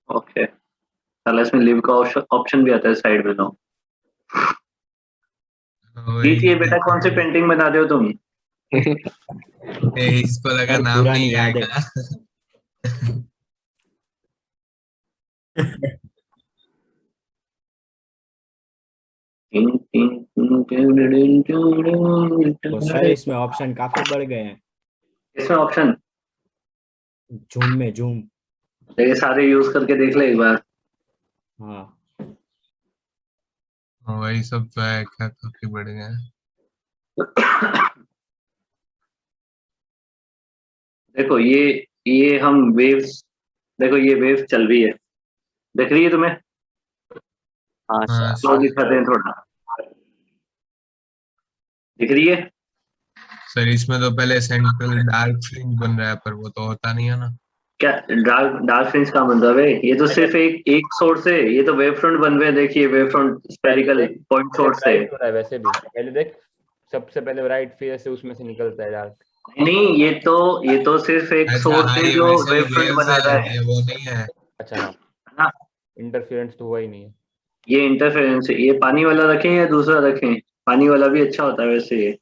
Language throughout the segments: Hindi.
ओके, साला इसमें लिव का ऑप्शन भी आता है साइड में तो। जीत ये बेटा, कौन सी पेंटिंग बना रहे हो तुम? इसको लगा यार, नाम पुरानी नहीं याद है। आएगा। तो सर इसमें ऑप्शन काफी बढ़ गए हैं। इसमें ऑप्शन जूम में जूम। ये सारे यूज करके देख ले एक बार। हाँ, वही सब तो है, क्या काफी बढ़ गया है। देखो ये हम वेव्स, देखो ये वेव चल रही है, दिख रही है तुम्हें? हाँ हाँ सर। क्लोज दिखाते हैं थोड़ा, दिख रही है? सर इसमें तो पहले सेंट्रल डार्क फ्रिंज बन रहा है, पर वो तो होता नहीं है ना। क्या डार्क डार्क फ्रिंज का मतलब है? ये तो सिर्फ एक सोर्स है, ये तो वेव फ्रंट बन रहे हैं, देखिए wave front spherical point source है। राइट हो रहा है वैसे भी, पहले देख, सबसे पहले राइट फिर से उसमें से निकलता है डार्क। नहीं, ये तो सिर्फ एक अच्छा सोर्स हाँ, है ये जो वैसे वेव भी फ्रंट वेव्स बना है, रहा है ये वो नहीं है। अच्छा हाँ, है ना? इंटरफेरेंस तो हुआ ही नहीं है। ये इंटरफेरेंस है। ये पानी वाला रखें या दूसरा रखें? पानी वाला भी अच्छा होता है वैसे, ये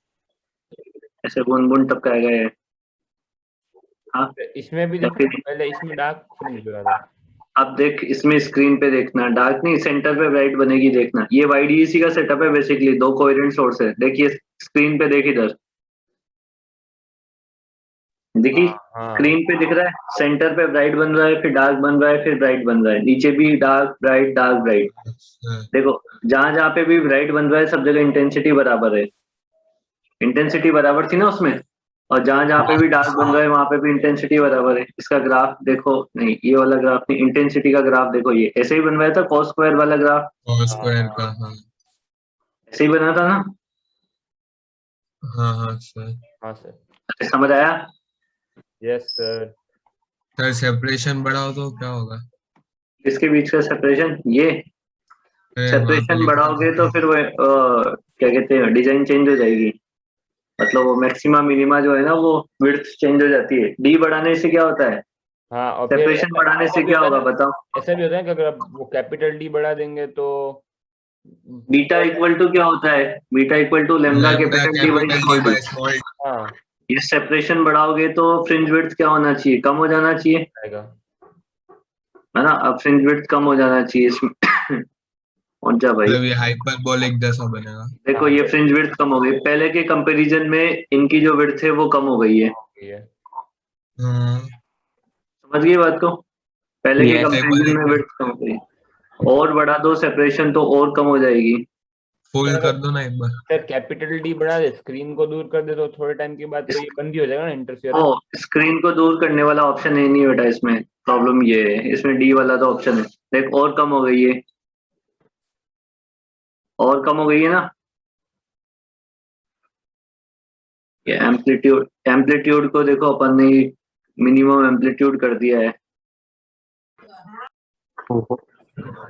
ऐसे बूंद बूंद टपकाएगा ये। हाँ, इसमें भी या देखो, फिर पहले इसमें डार्क फ्रिंज लगा था। अब देख, इसमें स्क्रीन पे देखना, डार्क नहीं, सेंटर पे ब्राइट बनेगी, देखना। ये YDEC का सेटअप है बेसिकली, दो कोहेरेंट सोर्स है। देखिए स्क्रीन पे, देख इधर, देखी? हाँ स्क्रीन पे दिख रहा है, सेंटर पे ब्राइट बन रहा है, फिर डार्क बन रहा है, फिर ब्राइट बन रहा है, नीचे भी डार्क ब्राइट डार्क ब्राइट। अच्छा, देखो, जहां जहां पे भी ब्राइट बन रहा है सब जगह इंटेंसिटी बराबर है। इंटेंसिटी बराबर थी ना उसमें, और जहां जहां पे भी डार्क बन रहा है वहां पे भी इंटेंसिटी बराबर है। इसका ग्राफ देखो, नहीं ये वाला ग्राफ नहीं, इंटेंसिटी का ग्राफ देखो, ये ऐसे ही बन रहा था कॉस स्क्वायर वाला ग्राफ, और स्क्वायर का हाँ। ऐसे ही बना था ना? हाँ हाँ सर। हाँ सर। समझ आया? Yes sir. सर सेपरेशन बढ़ाओ तो क्या होगा? इसके बीच का सेपरेशन, ये वहाँ पे सेपरेशन लिखा बढ़ाओगे था। तो फिर वो क्या कहते हैं, डिजाइन चेंज हो जाएगी। मतलब वो मैक्सिमा मिनिमा जो है ना, वो विड्थ चेंज हो जाती है। डी बढ़ाने से क्या होता है? हाँ, और फिर सेपरेशन बढ़ाने से भी क्या होता होगा है ना, बताओ? ऐसा भी होता है कि अगर आप वो कैपिटल डी बढ़ा देंगे तो बीटा इक्वल टू क्या होता है? Beta equal to lambda lambda capital D by capital D small d. By small. हाँ ये सेपरेशन बढ़ाओगे तो फ्रिंज विड्थ क्या होना चाहिए? कम हो जाना चाहिए, आएगा। है ना? अब फ्रिंज विड्थ कम हो जाना चाहिए इसमें। पहुंच जा भाई। मतलब ये हाइपरबोलिक जैसा बनेगा। देखो ये फ्रिंज विड्थ कम हो गई, पहले के कंपैरिजन में इनकी जो विड्थ है वो कम हो गई है। ये हाँ, समझ गई बात को? पहले के यस। कंपैरिजन में हाइपरबोलिक विड्थ कम हो गई, और बढ़ा दो सेपरेशन तो और कम हो जाएगी। फुल कर दो ना एक बार। सर कैपिटल डी बढ़ा दे, स्क्रीन को दूर कर दे, तो थोड़े टाइम के बाद तो ये बंद ही हो जाएगा ना इंटरफेरेंस। ओ, स्क्रीन को दूर करने वाला ऑप्शन है नहीं बेटा इसमें, प्रॉब्लम ये है, इसमें डी वाला तो ऑप्शन है। देख और कम हो गई है, और कम हो गई है ना? ये एम्पलीट्यूड, एम्पलीट्यूड को देखो अपन ने मिनिमम एम्पलीट्यूड कर दिया है।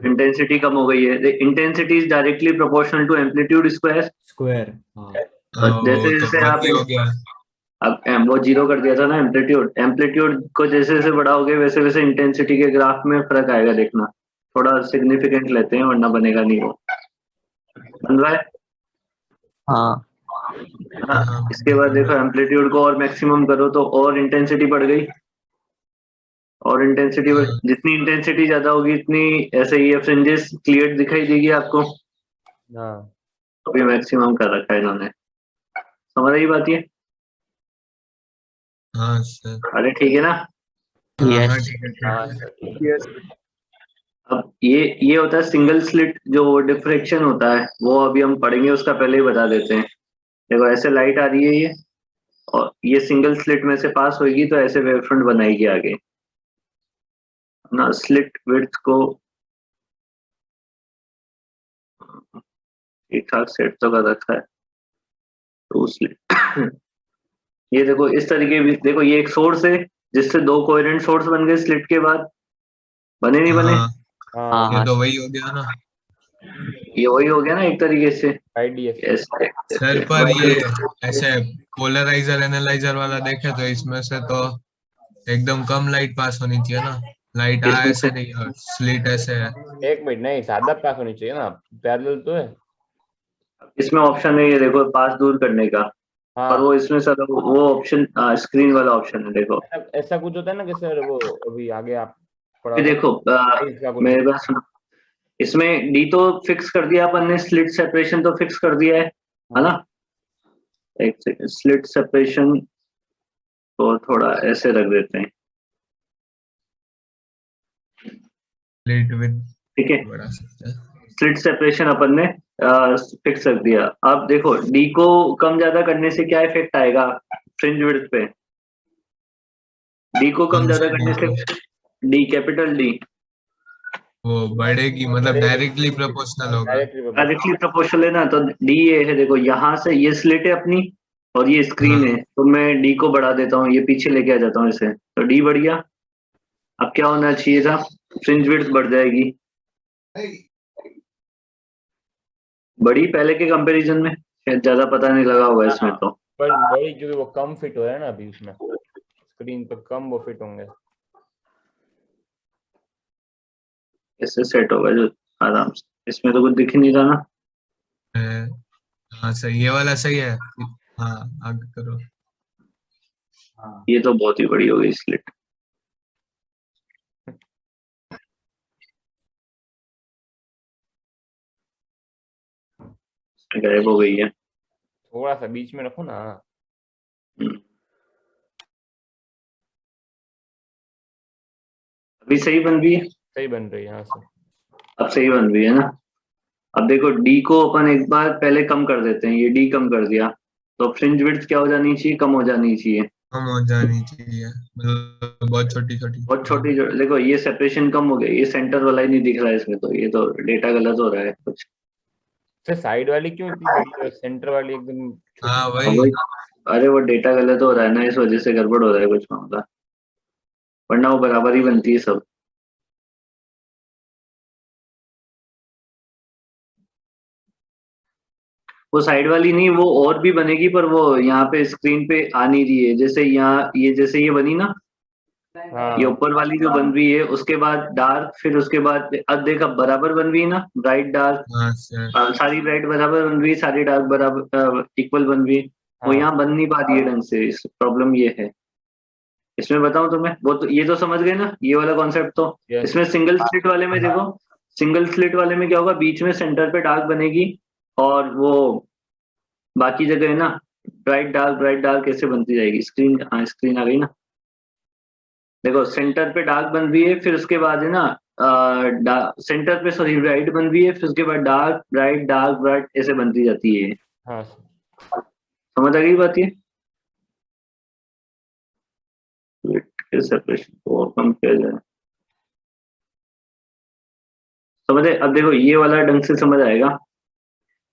इंटेंसिटी कम हो गई है, intensity is directly proportional to amplitude square. Square. हाँ, वो जैसे तो जैसे वन आप ही हो गया। अब वो जीरो कर दिया था ना एम्पलीट्यूड, एम्पलीट्यूड को जैसे जैसे बढ़ाओगे वैसे वैसे इंटेंसिटी के ग्राफ में फर्क आएगा, देखना। थोड़ा सिग्निफिकेंट लेते हैं वरना बनेगा नहीं वो। बन रहा है? हाँ हाँ। हाँ इसके बाद देखो एम्पलीट्यूड को और मैक्सिमम करो तो और इंटेंसिटी बढ़ गई, और इंटेंसिटी जितनी इंटेंसिटी ज्यादा होगी इतनी ऐसे ये फ्रिंजेस क्लियर दिखाई देगी आपको। हाँ अभी मैक्सिमम कर रखा है इन्होंने। समझ रही बात ये? हाँ सर। अरे ठीक है ना? हाँ हाँ ठीक है ठीक हाँ है। सर। अब ये होता है सिंगल स्लिट जो डिफ्रेक्शन होता है, वो अभी हम पढ़ेंगे, उसका पहले ही बता देते हैं। देखो ऐसे लाइट आ रही है ये, और ये सिंगल स्लिट में से पास होगी तो ऐसे वेव फ्रंट बनाएगी आगे ना। स्लिट विड्थ को ठीक ठाक सेट तो कर रखा है, टू स्लिट। ये देखो इस तरीके भी, देखो ये एक सोर्स है जिससे दो कोहेरेंट सोर्स बन गए स्लिट के बाद, बने नहीं बने? हाँ हाँ ये तो वही हो गया ना। ये वही हो गया ना एक तरीके से। आईडीएफ। ऐसे सर पर ये ऐसे पोलराइजर एनालाइजर वाला देखे तो इसमें से तो एकदम कम लाइट पास होनी चाहिए ना, लाइट इसमें ऐसे नहीं है, स्लिट ऐसे है। एक मिनट, नहीं सादा पास होनी चाहिए ना, पैरेलल तो है। इसमें ऑप्शन है ये देखो, पास दूर करने का, पर हाँ वो इसमें सर वो ऑप्शन स्क्रीन वाला ऑप्शन है देखो। ऐसा कुछ होता है ना कि सर वो अभी आगे आप पढ़ा ये था देखो इसका कुछ। मेरे पास सुनो, इसमें डी तो फिक्स कर दिया अपन ने, स्लिट सेपरेशन तो फिक्स कर दिया है ना। एक सेकंड, स्लिट सेपरेशन को थोड़ा ऐसे रख देते हैं, स्लिट विद ठीक है। बढ़ा सकते हैं। स्लिट सेपरेशन अपन ने फिक्स कर दिया। अब देखो डी को कम ज्यादा करने से क्या इफेक्ट आएगा फ्रिंज विड्थ पे। डी को कम कौन ज्यादा से करने डी को? से, डी कैपिटल डी वो बढ़ेगी, मतलब डायरेक्टली प्रोपोर्शनल होगा। डायरेक्टली प्रोपोर्शनल है ना, तो डी ये है देखो, यहाँ से ये स्लिट है अपनी और ये स्क्रीन हाँ है, तो मैं डी को बढ़ा देता हूँ, ये पीछे लेके आ जाता हूँ इसे, तो डी बढ़ गया। अब क्या होना चाहिए था, फ्रिंज विड्थ बढ़ जाएगी, बड़ी पहले के कंपैरिजन में, शायद ज्यादा पता नहीं लगा हुआ इसमें तो। पर बड़ी क्योंकि वो कम फिट हो रहा है ना अभी उसमें, स्क्रीन पे कम वो फिट होंगे। इससे सेट होगा जो आराम से, इसमें तो कुछ दिख ही नहीं रहा ना। हाँ सही, ये वाला सही है। हाँ आगे करो। ये तो बहुत ही बड़ी हो गई स्लिट। गायब हो गई है। थोड़ा सा बीच में रखो ना। अभी सही बन रही है, सही बन रही है यहाँ से। अब सही बन रही है ना। अब देखो डी को अपन एक बार पहले कम कर देते हैं, ये डी कम कर दिया, तो फ्रिंज विड्थ क्या हो जानी चाहिए, कम हो जानी चाहिए। कम हो जानी चाहिए, मतलब बहुत छोटी छोटी। बहुत छोटी देखो ये सेपरेशन कम हो गया, ये सेंटर वाला ही नहीं दिख रहा है इसमें, तो ये तो डेटा गलत हो रहा है कुछ। सर साइड वाली क्यों इतनी बड़ी है, सेंटर वाली एकदम हाँ अब वही। वही, अरे वो डेटा गलत हो रहा है ना, इस वजह से गड़बड़ हो रहा है कुछ मामला, वरना वो बराबर ही बनती है सब। वो साइड वाली नहीं, वो और भी बनेगी, पर वो यहाँ पे स्क्रीन पे आ नहीं रही है, जैसे यहाँ ये जैसे ये बनी ना, हाँ ये ऊपर वाली जो बन रही है, उसके बाद डार्क, फिर उसके बाद अब देखा बराबर बन रही है ना, ब्राइट डार्क, हाँ सर। सारी ब्राइट बराबर बन रही है, सारी डार्क बराबर इक्वल बन रही है। वो हाँ यहाँ बन नहीं पा रही है ढंग से, इस प्रॉब्लम ये है। इसमें बताऊं तुम्हें, वो तो ये तो समझ गए ना ये वाला कॉन्सेप्ट तो। यस इसमें सिंगल स्लिट वाले में देखो, सिंगल स्लिट वाले में क्या होगा, बीच में सेंटर पे डार्क बनेगी, और वो बाकी जगह है ना ब्राइट डार्क कैसे बनती जाएगी, स्क्रीन, हाँ स्क्रीन आ गई ना। देखो सेंटर पे डार्क बन रही है, फिर उसके बाद है ना सेंटर पे सॉरी ब्राइट बन रही है, फिर उसके बाद डार्क ब्राइट ऐसे बनती जाती है। हाँ समझ आ गई बात ये, सेपरेशन को और कम किया जाए, समझे। अब देखो ये वाला ढंग से समझ आएगा।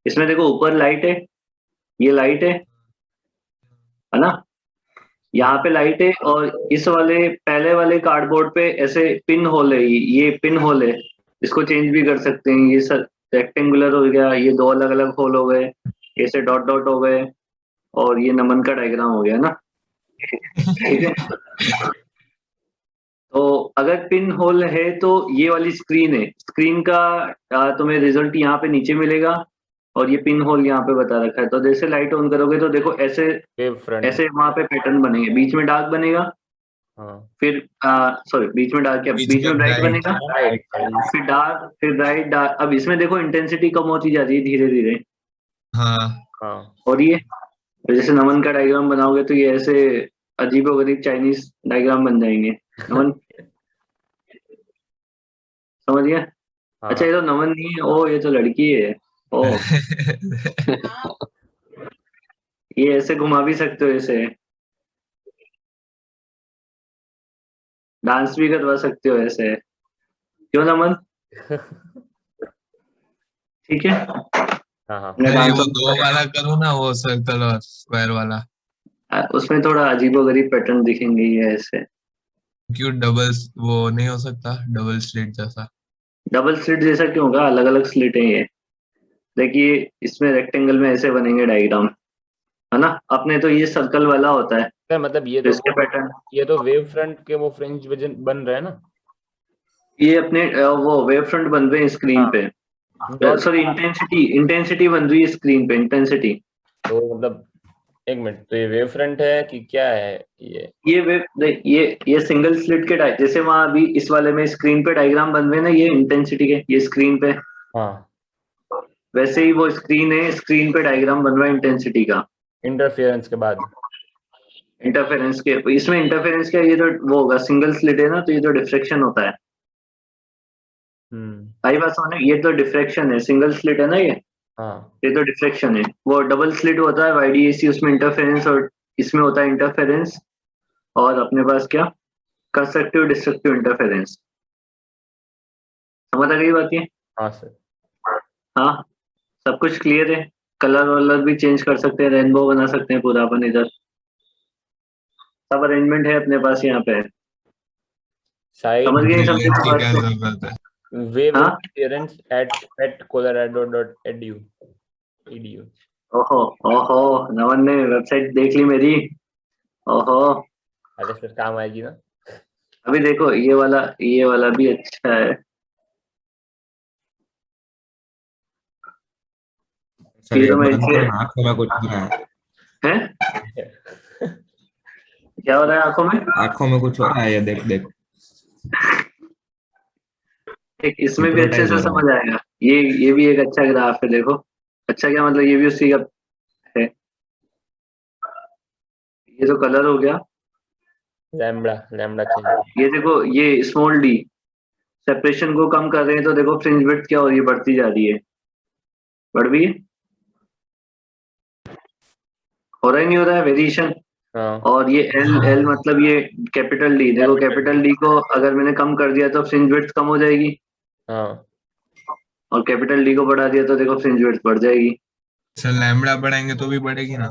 इसमें देखो ऊपर लाइट है, ये लाइट है ना, यहाँ पे लाइट है, और इस वाले पहले वाले कार्डबोर्ड पे ऐसे पिन होल है, ये पिन होल है, इसको चेंज भी कर सकते हैं। ये सर रेक्टेंगुलर हो गया, ये दो अलग अलग होल हो गए, ऐसे डॉट डॉट हो गए, और ये नमन का डायग्राम हो गया ना, ठीक है। तो अगर पिन होल है तो ये वाली स्क्रीन है, स्क्रीन का तुम्हें रिजल्ट यहाँ पे नीचे मिलेगा, और ये पिन होल यहाँ पे बता रखा है। तो जैसे लाइट ऑन करोगे तो देखो ऐसे वेव फ्रंट। ऐसे वहां पे पैटर्न बनेंगे, बीच में डार्क बनेगा, हाँ फिर सॉरी बीच में डार्क क्या, बीच में ब्राइट बनेगा, राइट फिर डार्क, फिर ब्राइट डार्क। अब इसमें देखो इंटेंसिटी कम होती जा रही है धीरे धीरे, हाँ हाँ और ये तो जैसे नमन का डायग्राम बनाओगे तो ये ऐसे अजीबोगरीब चाइनीज डायग्राम बन जाएंगे। नमन समझ गया। हाँ अच्छा ये तो नमन नहीं है, ओ ये तो लड़की है, ओ ये ऐसे घुमा भी सकते हो, ऐसे डांस भी करवा सकते हो ऐसे, क्यों नमन, ठीक है। हाँ हाँ मैं अरे डांस वो दो वाला करो ना, वो सर्कल और स्क्वायर वाला। उसमें थोड़ा अजीबोगरीब पैटर्न दिखेंगे ये ऐसे। क्यों डबल, वो नहीं हो सकता डबल स्लिट जैसा? डबल स्लिट जैसा क्यों होगा, अलग अलग स्लिट है ये। देखिए इसमें रेक्टेंगल में ऐसे बनेंगे डायग्राम, है ना, अपने तो ये सर्कल वाला होता है, सर मतलब तो इसके पैटर्न। ये तो वेव फ्रंट के वो फ्रिंज बन रहे हैं ना। ये अपने वो वेव फ्रंट बन रहे हैं स्क्रीन हाँ। पे, डॉट सॉरी इंटेंसिटी बन रही है स्क्रीन पे, इंटेंसिटी। तो मतलब एक मिनट, तो ये वेव फ्रंट है कि क्या है ये? ये सिंगल स्लिट के जैसे वहां अभी इस वाले में स्क्रीन पे डायग्राम बन रहे हैं ना, ये इंटेंसिटी के, ये स्क्रीन पे, हाँ, वैसे ही वो स्क्रीन है, स्क्रीन पे डायग्राम बन रहा है इंटेंसिटी का, इंटरफेरेंस के बाद। इंटरफेरेंस के। इसमें इंटरफेरेंस का ये जो वो होगा, सिंगल स्लिट है ना, तो ये जो डिफ्रेक्शन होता है, आई बात समझ, ये तो डिफ्रेक्शन है, सिंगल स्लिट है ना हाँ, ये तो डिफ्लेक्शन है। वो डबल स्लिट होता है वाईडीएसी, उसमें इंटरफेरेंस, और इसमें होता है इंटरफेरेंस, और अपने पास क्या, कंस्ट्रक्टिव डिस्ट्रक्टिव इंटरफेरेंस। समझ आ गई बात ये? हाँ सर। हाँ, सब कुछ क्लियर है। कलर वलर भी चेंज कर सकते हैं, रेनबो बना सकते हैं पूरा अपन इधर, सब अरेंजमेंट है अपने पास यहाँ पे। साइड समझ गए, समझे Brilliant तो की बात क्या को? जरूरत है? वेव हाँ, इंटरफेरेंस एट colorado.edu edu। ओहो, ओहो, नवन ने वेबसाइट देख ली मेरी, ओहो। अरे सर काम आएगी ना। अभी देखो ये वाला भी अच्छा है। सर ये ये तो मैं बंद इसे, करो ना, आंखों में कुछ हो रहा है। है क्या हो रहा है आंखों में? आंखों में कुछ हो रहा है, ये देख देख एक इसमें भी अच्छे हिप्नोटाइज से हो रहा समझ आएगा। ये भी एक अच्छा ग्राफ है, देखो। अच्छा क्या मतलब, ये भी उसी का है। ये तो कलर हो गया। Lambda lambda change. ये देखो, ये स्मॉल डी सेपरेशन को कम कर रहे हैं, तो देखो फ्रिंज विड्थ क्या हो रही है, बढ़ती जा रही है, बढ़ भी है, हो रहा ही नहीं हो रहा है वेरिएशन। हाँ, और ये एल एल मतलब ये कैपिटल डी, देखो कैपिटल डी को अगर मैंने कम कर दिया तो फ्रिंज विड्थ कम हो जाएगी, हाँ, और कैपिटल डी को बढ़ा दिया तो देखो फ्रिंज विड्थ बढ़ जाएगी। सर लैम्बडा बढ़ाएंगे तो भी बढ़ेगी ना?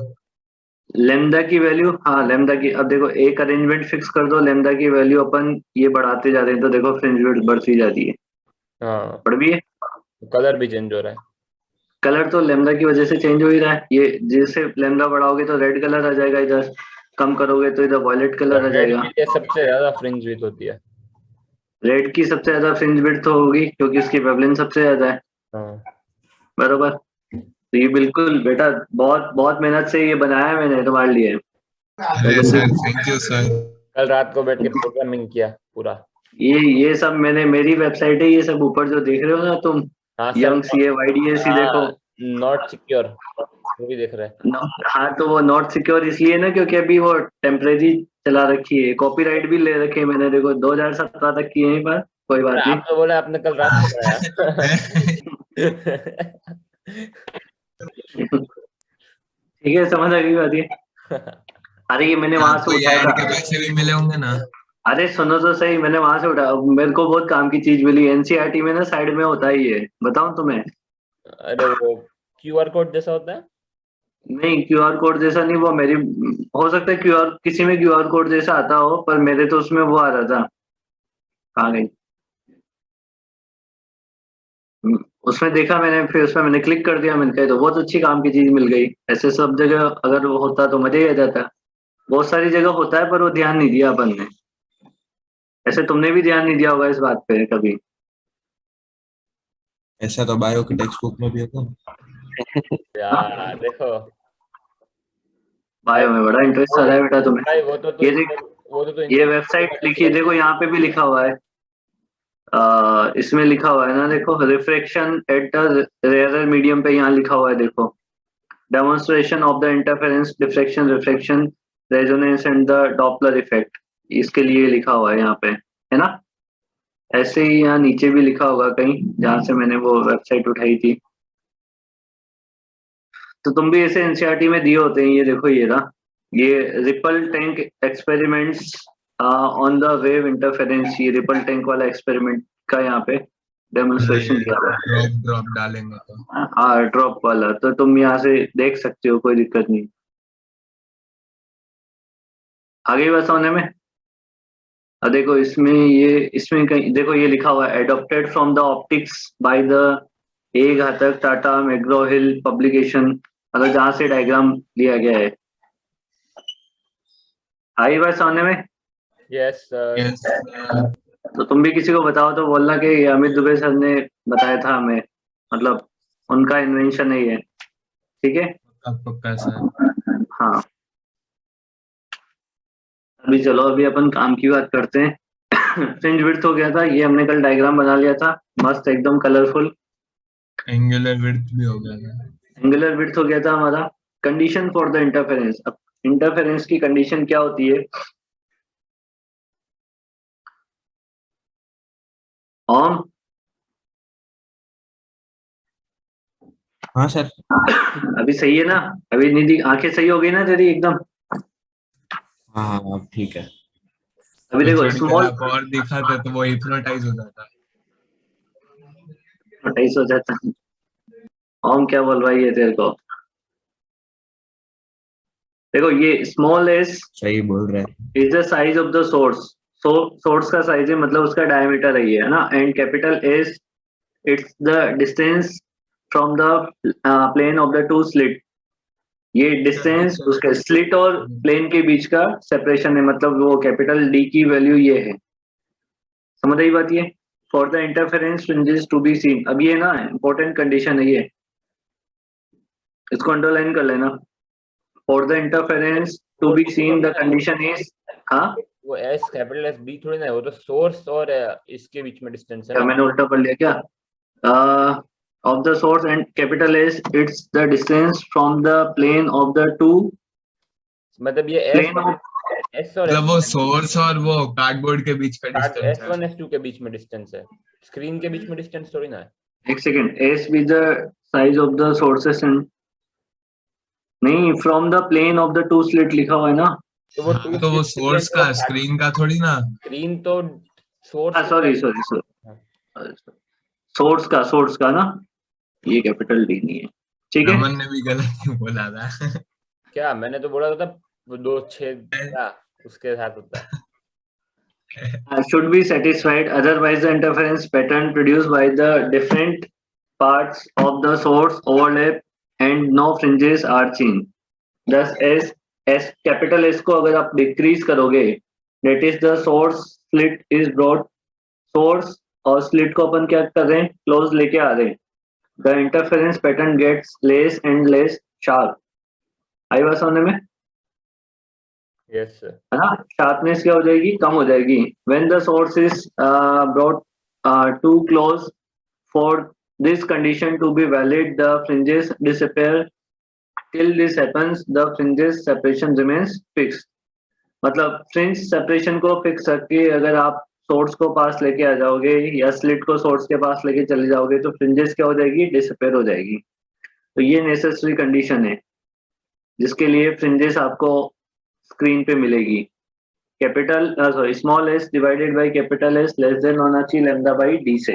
लेमदा की वैल्यू, हाँ लेमदा की, अब देखो एक अरेंजमेंट फिक्स कर दो, लेमदा की वैल्यू अपन ये बढ़ाते जा रहे हैं, तो देखो फ्रिंज विड्थ बढ़ती जाती है, हाँ। बढ़ भी है। कलर भी चेंज हो रहा है। कलर तो लेमदा की वजह से चेंज हो ही रहा है, ये जैसे लेमदा बढ़ाओगे तो रेड कलर आ जाएगा इधर, कम करोगे तो इधर वॉयलेट कलर आ रेड जाएगा। की लिए सबसे ज्यादा फ्रिंज विड्थ होती है। रेड की सबसे ज्यादा फ्रिंज विड्थ होगी क्योंकि उसकी वेवलेंथ सबसे ज्यादा है, हाँ। बरोबर। तो ये बिल्कुल बेटा, बहुत बहुत मेहनत से ये बनाया है मैंने तुम्हारे लिए, तो अरे तुम सर भी थैंक यू सर। कल रात को बैठ के प्रोग्रामिंग किया पूरा। ये सब मैंने, मेरी वेबसाइट है ये सब, ऊपर जो देख रहे हो ना तुम, हाँ सर। यंग सी ए वाईडीएसी देखो। हाँ, नॉट सिक्योर वो भी देख रहे हैं। हाँ, तो वो नॉट सिक्योर इसलिए ना क्योंकि अभी वो टेम्परेरी चला रखी है, कॉपीराइट भी ले रखे हैं मैंने, देखो 2017 तक की है, पर कोई बात आप तो बोले आपने कल रात को बनाया। ठीक है, समझ आ गई बात ये। अरे ये मैंने वहां से आपको ये उठाया ऐड के था। पैसे भी मिले होंगे ना? अरे सुनो तो सही, मैंने वहां से उठाया, मेरे को बहुत काम की चीज मिली, एनसीईआरटी में ना साइड में होता ही है, बताऊं तुम्हें? अरे वो क्यूआर कोड जैसा होता है। नहीं, क्यूआर कोड जैसा नहीं, वो मेरी, हो सकता है क्यूआर किसी में क्यूआर कोड जैसा आता हो, पर मेरे तो उसमें वो आ रहा था, कहाँ गई, उसमें देखा मैंने, फिर उसमें मैंने क्लिक कर दिया, मैंने कहा तो बहुत अच्छी काम की चीज मिल गई। ऐसे सब जगह अगर वो होता तो मजा ही आ जाता। बहुत सारी जगह होता है पर वो ध्यान नहीं दिया अपन ने, ऐसे तुमने भी ध्यान नहीं दिया होगा इस बात पे कभी। ऐसा तो बायो की टेक्स्ट बुक में भी होता है। यार देखो भाई, बायो में बड़ा इंटरेस्ट आ रहा है बेटा तुम्हें। भाई वो तो ये देख, वो तो ये वेबसाइट लिखी है, देखो यहाँ पे भी लिखा हुआ है, इसमें लिखा हुआ है ना, देखो refraction at the rarer medium पे यहाँ लिखा हुआ है, देखो demonstration of the interference diffraction refraction resonance and the Doppler effect, इसके लिए लिखा हुआ है यहाँ पे, है ना? ऐसे ही यहाँ नीचे भी लिखा होगा कहीं, जहाँ से मैंने वो वेबसाइट उठाई थी। तो तुम भी ऐसे एनसीईआरटी में दिए होते हैं, ये देखो ये रहा, ये ripple tank experiments on the wave interference, ये रिपल टैंक वाला एक्सपेरिमेंट का यहाँ पे डेमोन्स्ट्रेशन दिया हुआ है। ड्रॉप ड्रॉप डालेंगे तो। हाँ, ड्रॉप वाला तो तुम यहाँ से देख सकते हो, कोई दिक्कत नहीं। आगे बस होने में, अब देखो इसमें कहीं देखो ये लिखा हुआ है, adopted from the optics by the ए घातक टाटा मैग्रो हिल पब्लिकेशन, मतलब जहाँ से डायग्राम लिया गया है। आई बस होने में, यस सर। यस तो तुम भी किसी को बताओ तो बोलना कि ये अमित दुबे सर ने बताया था हमें, मतलब उनका इन्वेंशन है ये, ठीक है। अब पक्का सर। हाँ, अभी चलो अभी अपन काम की बात करते हैं। फ्रिंज विड्थ हो गया था, ये हमने कल डायग्राम बना लिया था, मस्त एकदम कलरफुल। एंगुलर विड्थ भी हो गया था। एंगुलर विड्थ हो गया था हमारा। कंडीशन फॉर द इंटरफेरेंस, अब इंटरफेरेंस की कंडीशन क्या होती है? ऑन। हाँ सर। अभी सही है ना? अभी निधि आंखें सही हो गई ना तेरी एकदम? हाँ हाँ अब ठीक है। अभी तो देखो थोड़ी देर स्मॉल आप और दिखाते तो वो हिप्नोटाइज हो जाता। 28 हो जाता। ओम क्या बोल रहा है ये तेरे को? देखो ये स्मॉल एस सही बोल रहे हैं। Is the size of the source. Source का साइज है, मतलब उसका डायमीटर है ये, है ना। And capital S it's the distance from the plane of the two slit. ये डिस्टेंस उसके स्लिट और प्लेन के बीच का सेपरेशन है, मतलब वो कैपिटल डी की वैल्यू ये है। समझ आई बात ये? For the interference fringes to be seen, अब ये ना इंपॉर्टेंट कंडीशन है ये, इसको अंडरलाइन कर लेना। For the interference to be seen the condition is, हाँ वो एस कैपिटल एस बी थोड़ी ना है, वो तो सोर्स और इसके बीच में डिस्टेंस है क्या ना। मैंने उल्टा पढ़ लिया क्या? Of the source and capital S it's the distance from the plane of the two मतलब ये एस प्लेन ऑफ, एस और मतलब वो सोर्स और वो कार्डबोर्ड के बीच का डिस्टेंस एस है। वन एस टू के बीच में डिस्टेंस है, स्क्रीन के बीच में डिस्टेंस थोड़ी ना है। एक second, as with the size of the sources and, नहीं from the plane of the two slit लिखा हुआ है ना। तो वो हाँ, तो वो सोर्स का स्क्रीन का थोड़ी ना। स्क्रीन तो सोर्स हाँ सॉरी सॉरी सॉरी, सोर्स का ना, ये कैपिटल डी नहीं है, ठीक है। रमन ने भी गलत ही बोला था। क्या मैंने तो बोला था वो 2 6 क्या उसके साथ होता है। Should be satisfied, otherwise the interference pattern produced by the different parts of the source overlap and no fringes are seen. Thus S capital S को अगर आप decrease करोगे, that is the source slit is brought, source और slit को अपन क्या कर रहे हैं, close लेके आ रहे हैं, the interference pattern gets less and less sharp. आई बात समझने में? यस है ना, शार्पनेस क्या हो जाएगी, कम हो जाएगी। When the source is brought to close for this condition to be valid, the fringes disappear. Till this happens the fringes separation remains fix. मतलब फ्रिंज सेपरेशन को फिक्स करके अगर आप सोर्स को पास लेके आ जाओगे या स्लिट को सोर्स के पास लेके चले जाओगे तो फ्रिंजेस क्या हो जाएगी, डिसअपीयर हो जाएगी। तो ये नेसेसरी कंडीशन है जिसके लिए फ्रिंजेस आपको स्क्रीन पे मिलेगी। Capital sorry small S divided by capital S less than होना चाहिए लैम्डा बाई डी से,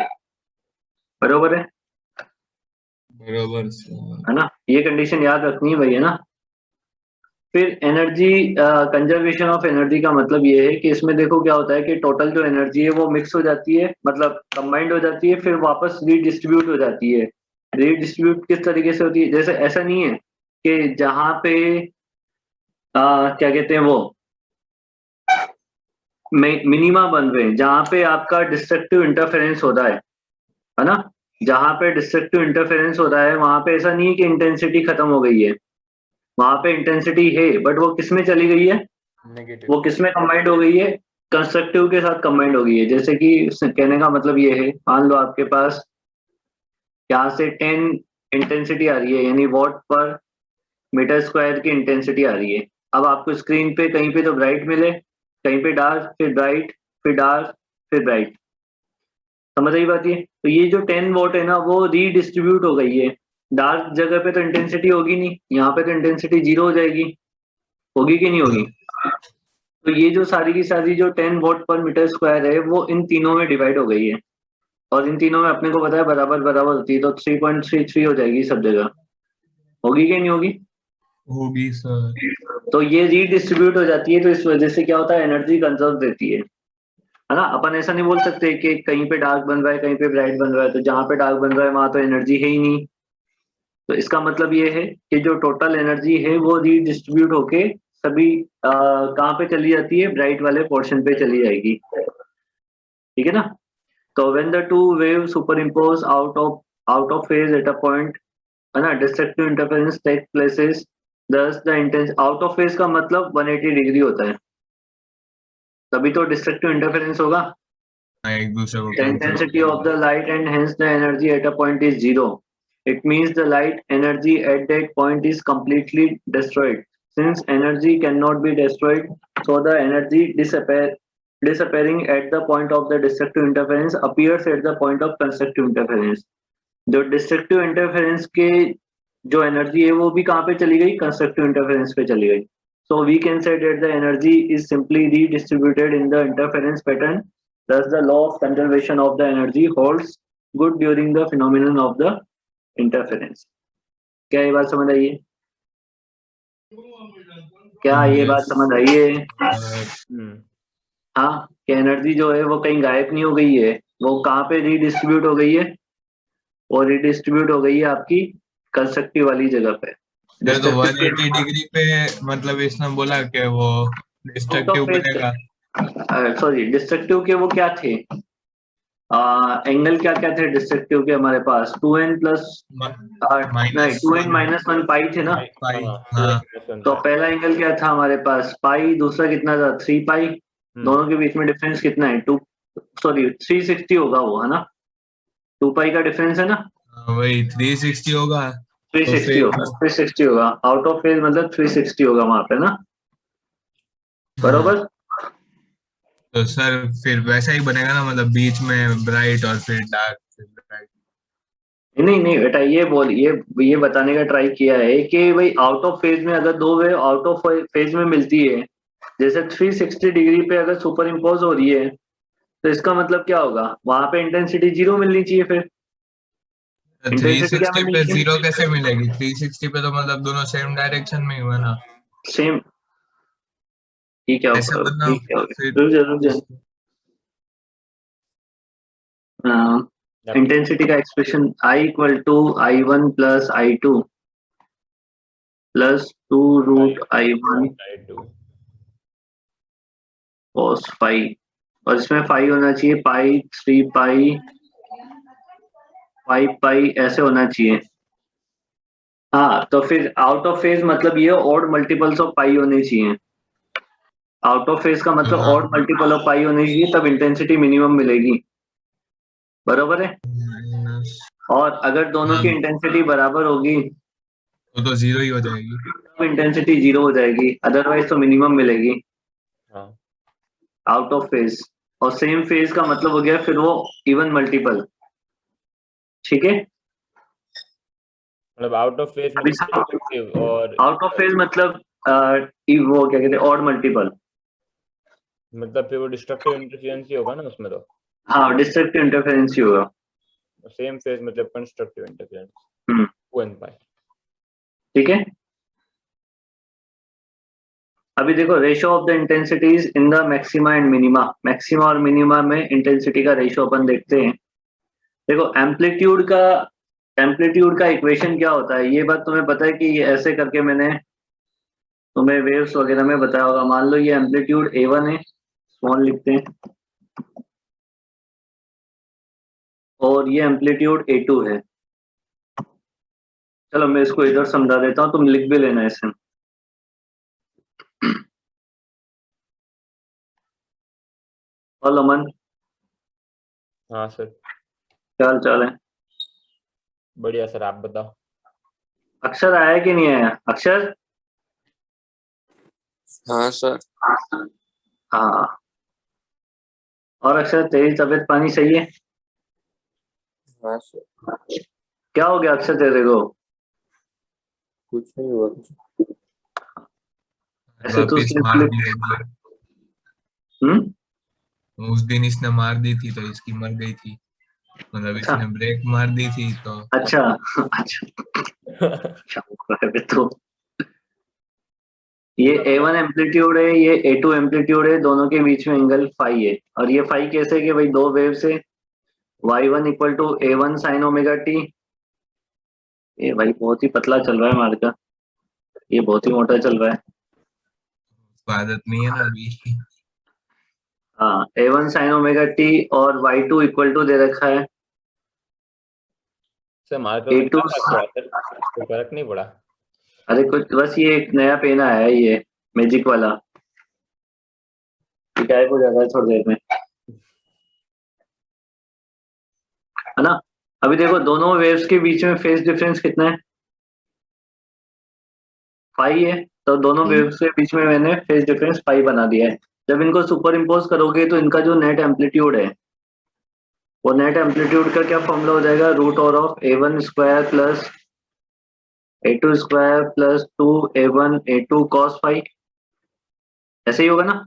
बरोबर है? बरोबर है ना, ये कंडीशन याद रखनी है भाई, है ना। फिर एनर्जी कंजर्वेशन ऑफ एनर्जी का मतलब ये है कि इसमें देखो क्या होता है कि टोटल जो एनर्जी है वो मिक्स हो जाती है, मतलब कंबाइंड हो जाती है, फिर वापस रीडिस्ट्रीब्यूट हो जाती है। रीडिस्ट्रीब्यूट किस तरीके से होती है, जैसे ऐसा नहीं है कि जहां पे क्या कहते हैं वो मिनिमा बन रहे हैं, जहां पे आपका डिस्ट्रक्टिव इंटरफेरेंस हो रहा है ना, जहां पे डिस्ट्रक्टिव इंटरफेरेंस हो रहा है वहां पे ऐसा नहीं है कि इंटेंसिटी खत्म हो गई है, वहां पे इंटेंसिटी है बट वो किसमें चली गई है, नेगेटिव वो किसमें कंबाइंड हो गई है, कंस्ट्रक्टिव के साथ कंबाइंड हो गई है। जैसे कि कहने का मतलब ये है, मान लो आपके पास यहाँ से 10 इंटेंसिटी आ रही है, यानी वॉट पर मीटर स्क्वायर की इंटेंसिटी आ रही है। अब आपको स्क्रीन पे कहीं पे तो ब्राइट मिले, कहीं पे डार्क, फिर ब्राइट, फिर डार्क, फिर ब्राइट। समझ आई बात ये? तो ये जो 10 वोट है ना वो रीडिस्ट्रीब्यूट हो गई है। डार्क जगह पे तो इंटेंसिटी होगी नहीं, यहाँ पे तो इंटेंसिटी 0 हो जाएगी, होगी कि नहीं होगी? तो ये जो सारी की सारी जो 10 वोट पर मीटर स्क्वायर है वो इन तीनों में डिवाइड हो गई है, और इन तीनों में अपने को पता है बराबर बराबर होती है, तो 3.33 हो जाएगी सब जगह, होगी कि नहीं होगी? होगी सर। तो ये रीडिस्ट्रीब्यूट हो जाती है, तो इस वजह से क्या होता है, एनर्जी कंजर्व देती है ना। अपन ऐसा नहीं बोल सकते कि कहीं पे डार्क बन रहा है कहीं पे ब्राइट बन रहा है, तो जहां पे डार्क बन रहा है वहां तो एनर्जी है ही नहीं। तो इसका मतलब ये है कि जो टोटल एनर्जी है वो रीडिस्ट्रीब्यूट होके सभी कहाँ पे चली जाती है, ब्राइट वाले पोर्शन पे चली जाएगी। ठीक है ना? तो when the two waves superimpose out of phase at a point, है ना, destructive interference take places, thus the intense out of phase का मतलब 180 डिग्री होता है, तभी तो destructive interference होगा. हाँ, एक दूसरे को The cancel intensity of the light and hence the energy at a point is zero. It means the light energy at that point is completely destroyed. Since energy cannot be destroyed, so the energy disappearing at the point of the destructive interference appears at the point of constructive interference. जो destructive interference के जो energy है वो भी कहाँ पे चली गई? constructive interference पे चली गई. So we can say that the energy is simply redistributed in the interference pattern. Thus the law of conservation of the energy holds good during the phenomenon of the interference. क्या ये बात समझ आई है? क्या ये बात समझ आई है? हाँ, कि एनर्जी जो है वो कहीं गायब नहीं हो गई है, वो कहाँ पे रीडिस्ट्रीब्यूट हो गई है? वो रीडिस्ट्रीब्यूट हो गई है आपकी कंस्ट्रक्टिव वाली जगह पे. ये तो 180 डिग्री पे मतलब इसने बोला कि वो डिस्ट्रक्टिव बनेगा. सॉरी, डिस्ट्रक्टिव के वो क्या थे? एंगल क्या क्या थे डिस्ट्रक्टिव के हमारे पास? 2n प्लस नहीं 2n माइनस 1 पाई थे ना. हाँ, तो पहला एंगल क्या था हमारे पास? पाई. दूसरा कितना था? 3 पाई. दोनों के बीच में डिफरेंस कितना है? 2 सॉरी 360 होगा वो, है ना? 2 पाई का डिफरेंस है ना? वही 360 होगा. 360 होगा. 360 होगा. आउट ऑफ फेज मतलब 360 होगा वहां पे ना, बरोबर? तो सर फिर वैसा ही बनेगा ना, मतलब बीच में ब्राइट और फिर डार्क, फिर ब्राइट. नहीं नहीं बेटा, ये बताने का ट्राई किया है कि भाई आउट ऑफ फेज में अगर दो वेव आउट ऑफ फेज में मिलती है, जैसे 360 डिग्री पे अगर सुपर इम्पोज हो रही है, तो इसका मतलब क्या होगा? वहां पे इंटेंसिटी 0 मिलनी चाहिए. फिर इंटेंसिटी क्या 360 मिलनी पे चाहिए? 0 कैसे मिलेगी? 360 पे तो मतलब दोनों सेम डायरेक्शन में ही हुआ ना. सेम. ठीक है, ऐसा बनना ठीक है. फिर रुक जा. इंटेंसिटी का expression I equal to I1 plus I2 plus 2 root I1 cos phi, और इसमें phi होना चाहिए पाई 3 पाई 5 पाई ऐसे होना चाहिए. हाँ, तो फिर आउट ऑफ फेज मतलब ये ऑड मल्टीपल्स ऑफ पाई होने चाहिए. आउट ऑफ फेज का मतलब हाँ. ऑड मल्टीपल ऑफ पाई होने चाहिए, तब इंटेंसिटी मिनिमम मिलेगी. बरोबर है? और अगर दोनों की इंटेंसिटी बराबर होगी तो 0 ही हो जाएगी. तब इंटेंसिटी 0 हो जाएगी, अदरवाइज तो मिनिमम मिलेगी आउट ऑफ फेज. और सेम फेज का मतलब हो गया फिर वो इवन मल्टीपल. ठीक है? मतलब आउट ऑफ फेज और आउट ऑफ फेज मतलब वो क्या कहते हैं, ऑड मल्टीपल. मतलब फिर वो डिस्ट्रक्टिव इंटरफेरेंस ही होगा ना उसमें तो. हाँ, डिस्ट्रक्टिव इंटरफेरेंस ही होगा. सेम फेज मतलब कंस्ट्रक्टिव इंटरफेरेंस. 2n पाई. ठीक है? अभी देखो, ratio of the intensities in the maxima and minima. Maxima और मिनिमा में इंटेंसिटी का रेशियो अपन देखते हैं. देखो, एम्पलीट्यूड का इक्वेशन क्या होता है? ये बात तुम्हें पता है कि ये ऐसे करके मैंने तुम्हें वेव्स वगैरह में बताया होगा. मान लो ये एम्पलीट्यूड A1 है, स्मॉल लिखते हैं, और ये एम्पलीट्यूड A2 है. चलो मैं इसको इधर समझा देता हूँ, तुम लिख भी लेना इसे. और अमन, हाँ सर. क्या हाल चाल है? बढ़िया सर, आप बताओ. अक्षर आया कि नहीं आया? अक्षर? हाँ सर. हाँ. और अक्षर, तेरी तबीयत पानी सही है? हाँ सर. क्या हो गया अक्षर तेरे को? कुछ नहीं हुआ. ऐसे तो वापिस मार दी होगी. उस दिन इसने मार दी थी तो इसकी मर गई थी, मतलब इसने ब्रेक मार दी थी तो. अच्छा. तो ये A1 एम्पलीट्यूड है, ये A2 एम्पलीट्यूड है, दोनों के बीच में एंगल फाई है. और ये फाई कैसे है कि भाई दो वेव से y1 equal to A1 sine omega t. ये भाई बहुत ही पतला चल रहा है हमारे का, ये बहुत ही मोटा चल रहा है. आदत नहीं है ना अभी. हाँ A1 sin ओमेगा टी और Y2 इक्वल टू दे रखा है सर मार्कर में A2 क्या फर्क पड़ा सर? कोई फर्क नहीं पड़ा। अरे कुछ बस ये एक नया पेन आया है ये मैजिक वाला, ये गायब हो जाता है थोड़ी देर में, है ना। अभी देखो दोनों वेव्स के बीच में फेज डिफरेंस कितना है, पाई है। तो दोनों वेव्स के बीच में मैंने फेज डिफरेंस पाई बना दिया है। जब इनको सुपर इम्पोज करोगे तो इनका जो नेट एम्पलीट्यूड है, वो नेट एम्पलीट्यूड का क्या फॉर्मूला हो जाएगा, root over of A1 square plus A2 square plus 2A1 A2 cos phi. ऐसे ही होगा ना।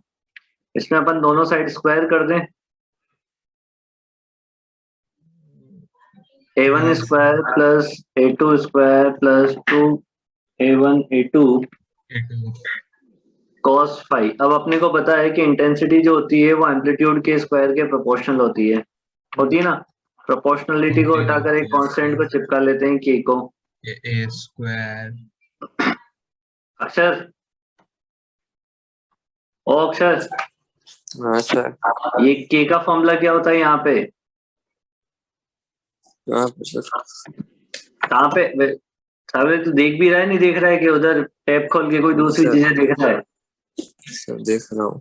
इसमें अपन दोनों साइड स्क्वायर कर दें, A1 Yes. Square plus A2 square plus 2A1 A2 A2. Cos phi. अब अपने को पता है कि इंटेंसिटी जो होती है वो एम्पलीट्यूड के स्क्वायर के प्रोपोर्शनल होती है ना। प्रोपोर्शनलिटी को हटाकर एक कांस्टेंट को चिपका लेते हैं के को। A square. अक्षर, ओ अक्षर, हाँ सर। ये के का फॉर्मूला क्या होता है यहाँ पे, कहाँ पे सर? कहाँ पे सामने तो देख भी रहा है, नहीं देख रहा है कि उधर टैब खोल के कोई दूसरी सर। चीजें देख रहा है। सर देख रहा हूँ।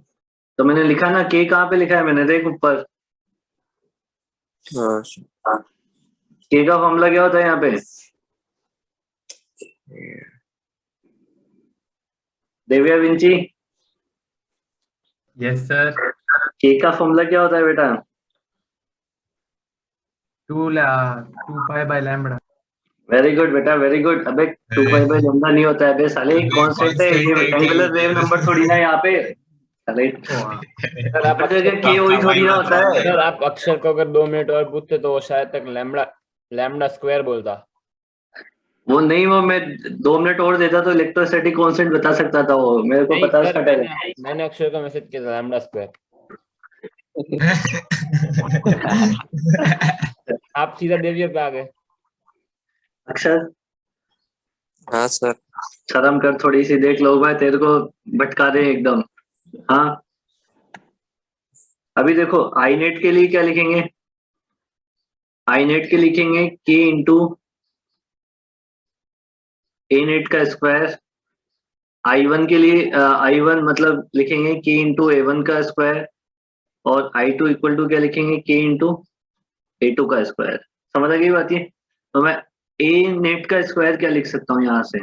तो मैंने लिखा ना के, कहाँ पे लिखा है मैंने, देख ऊपर। हाँ सर। के का फॉर्मूला क्या होता है यहाँ पे, देविया विंची, यस सर। के का फॉर्मूला क्या होता है बेटा, 2 pi by lambda. Very good बेटा, वेरी गुड। अबे 2 पाई बाय लैम्डा नहीं होता है बे साले, अबे, कांस्टेंट है ये, constant है रेक्टेंगुलर वेव नंबर थोड़ी ना यहाँ पे साले। सर आप हर जगह के वही थोड़ी ना होता है। सर आप अक्षर को अगर 2 मिनट और पूछते तो वो शायद तक लैम्बडा स्क्वायर बोलता। वो नहीं, वो मैं 2 मिनट और देता तो इलेक्ट्रोस्टैटिक कांस्टेंट बता सकता था वो, मेरे को नहीं पता सर, था। मैंने अक्षर को मैसेज किया था लैम्बडा स्क्वायर। आप सीधा देविया पे आ गए। अक्षर हाँ सर। शर्म कर थोड़ी सी, देख लो भाई तेरे को भटका दे एकदम। हाँ अभी देखो आई नेट के लिए क्या लिखेंगे, आई नेट के लिखेंगे के इंटू ए नेट का स्क्वायर। I1 के लिए I1 मतलब लिखेंगे के इंटू A1 का स्क्वायर, और I2 इक्वल टू क्या लिखेंगे, के इंटू A2 का स्क्वायर। समझ आ गई बात ये। तो मैं ए नेट का स्क्वायर क्या लिख सकता हूँ यहाँ से,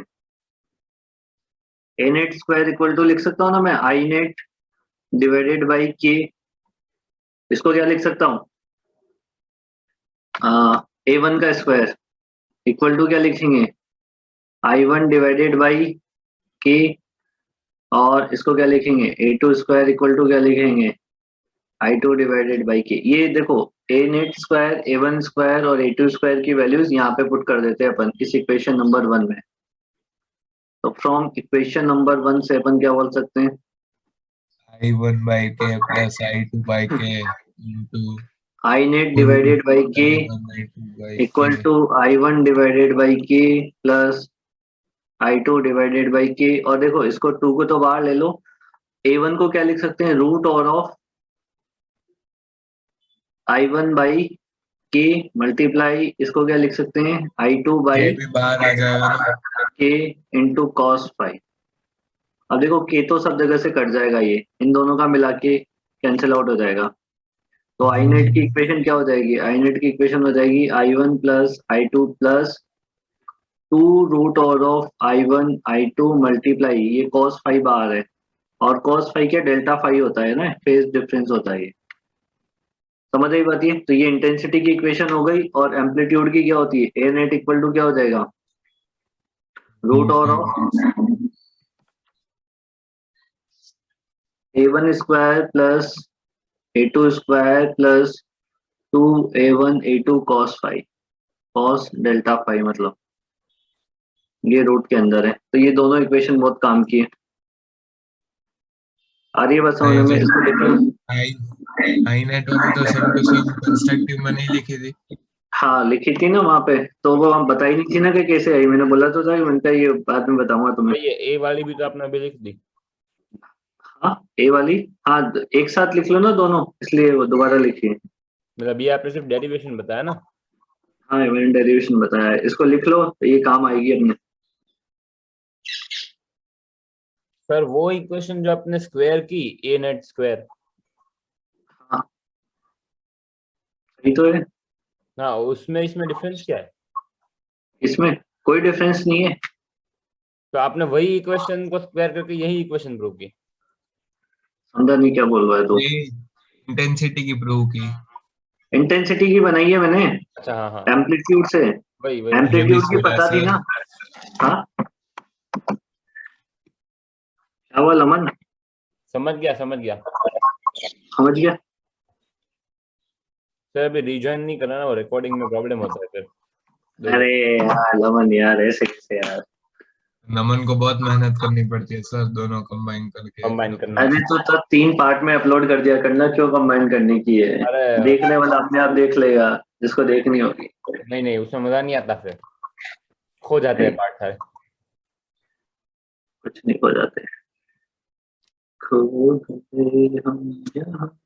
ए नेट स्क्वायर इक्वल टू लिख सकता हूँ ना मैं आई नेट डिवाइडेड बाई के। इसको क्या लिख सकता हूँ, A1 का स्क्वायर इक्वल टू क्या लिखेंगे, I1 डिवाइडेड बाई के, और इसको क्या लिखेंगे A2 स्क्वायर इक्वल टू क्या लिखेंगे, I2 डिवाइडेड बाई के। ये देखो ए नेट स्क्वायर, A1 स्क्वायर और A2 स्क्वायर की वैल्यूज यहाँ पे पुट कर देते हैं अपन इस इक्वेशन नंबर 1 में। तो फ्रॉम इक्वेशन नंबर 1 से अपन क्या बोल सकते हैं, I1 by K plus I2 by K into I net divided by K I2 by equal K. To I1 divided by K plus I2 divided by K. और देखो इसको 2 को तो बाहर ले लो, A1 को क्या लिख सकते हैं, root over of I1 by K multiply, इसको क्या लिख सकते हैं, I2 K बाई भी बाहर आ जाएगा ना। के इंटू कॉस फाई। अब देखो के तो सब जगह से कट जाएगा, ये इन दोनों का मिला के कैंसिल आउट हो जाएगा। तो आई नेट की इक्वेशन क्या हो जाएगी, आई नेट की इक्वेशन हो जाएगी I1 plus I2 plus 2 root over of I1 I2 multiply, ये कॉस फाई बाहर है, और कॉस फाई क्या डेल्टा फाई होता है ना, फेज डिफरेंस होता है ये। समझ आई बात ये। तो ये इंटेंसिटी की इक्वेशन हो गई, और एम्पलीट्यूड की क्या होती है, ए नेट इक्वल टू क्या हो जाएगा, root over of A1 square plus A2 square plus 2A1 A2 cos phi, cos delta phi मतलब ये रूट के अंदर है। तो ये दोनों इक्वेशन बहुत काम की है। आ रही है बस समझ में, इसको देखो। I net वाली तो सब कुछ सब कंस्ट्रक्टिव में नहीं लिखी थी। हाँ लिखी थी ना वहां पे, तो वो हम बताई नहीं थी ना कि कैसे आई, मैंने बोला तो था कि मैंने कहा ये बाद में बताऊंगा तुम्हें। ये ए वाली भी तो आपने अभी लिख दी। हाँ ए वाली, हाँ एक साथ लिख लो ना दोनों, इसलिए वो दोबारा लिखिए। मतलब ये आपने सिर्फ डेरिवेशन बताया ना? हाँ मैंने डेरिवेशन बताया है, इसको लिख लो तो ये काम आएगी अपने। सर वो इक्वेशन जो आपने स्क्वायर की, ए नेट स्क्वायर, हाँ सही तो है, हाँ उसमें इसमें डिफरेंस क्या है? इसमें कोई डिफरेंस नहीं है। तो आपने वही इक्वेशन को स्क्वायर करके यही इक्वेशन प्रूव की। समझा नहीं क्या बोल रहा है तू। ये इंटेंसिटी की प्रूव की। इंटेंसिटी की बनाई है मैंने, अच्छा हाँ हाँ, एम्पलीट्यूड से। वही वही ये भी एम्पलीट्यूड की पूरा पता थी सर। ना। हाँ क्या हुआ लमन, समझ गया समझ गया। समझ गया। सर अभी रिजॉइन नहीं करना ना, वो रिकॉर्डिंग में प्रॉब्लम होता है फिर। अरे यार लमन यार ऐसे कैसे यार। नमन को बहुत मेहनत करनी पड़ती है सर, दोनों कंबाइन करके। कंबाइन करना। अरे तो 3 पार्ट में अपलोड कर दिया करना, क्यों कंबाइन करने की है। अरे देखने वाला अपने आप देख लेगा जिसको देखनी होगी। नहीं नहीं, उसमें मजा नहीं आता, फिर खो जाते हैं नहीं, पार्ट सारे। कुछ नहीं हो जाते, खो गए हम यहाँ।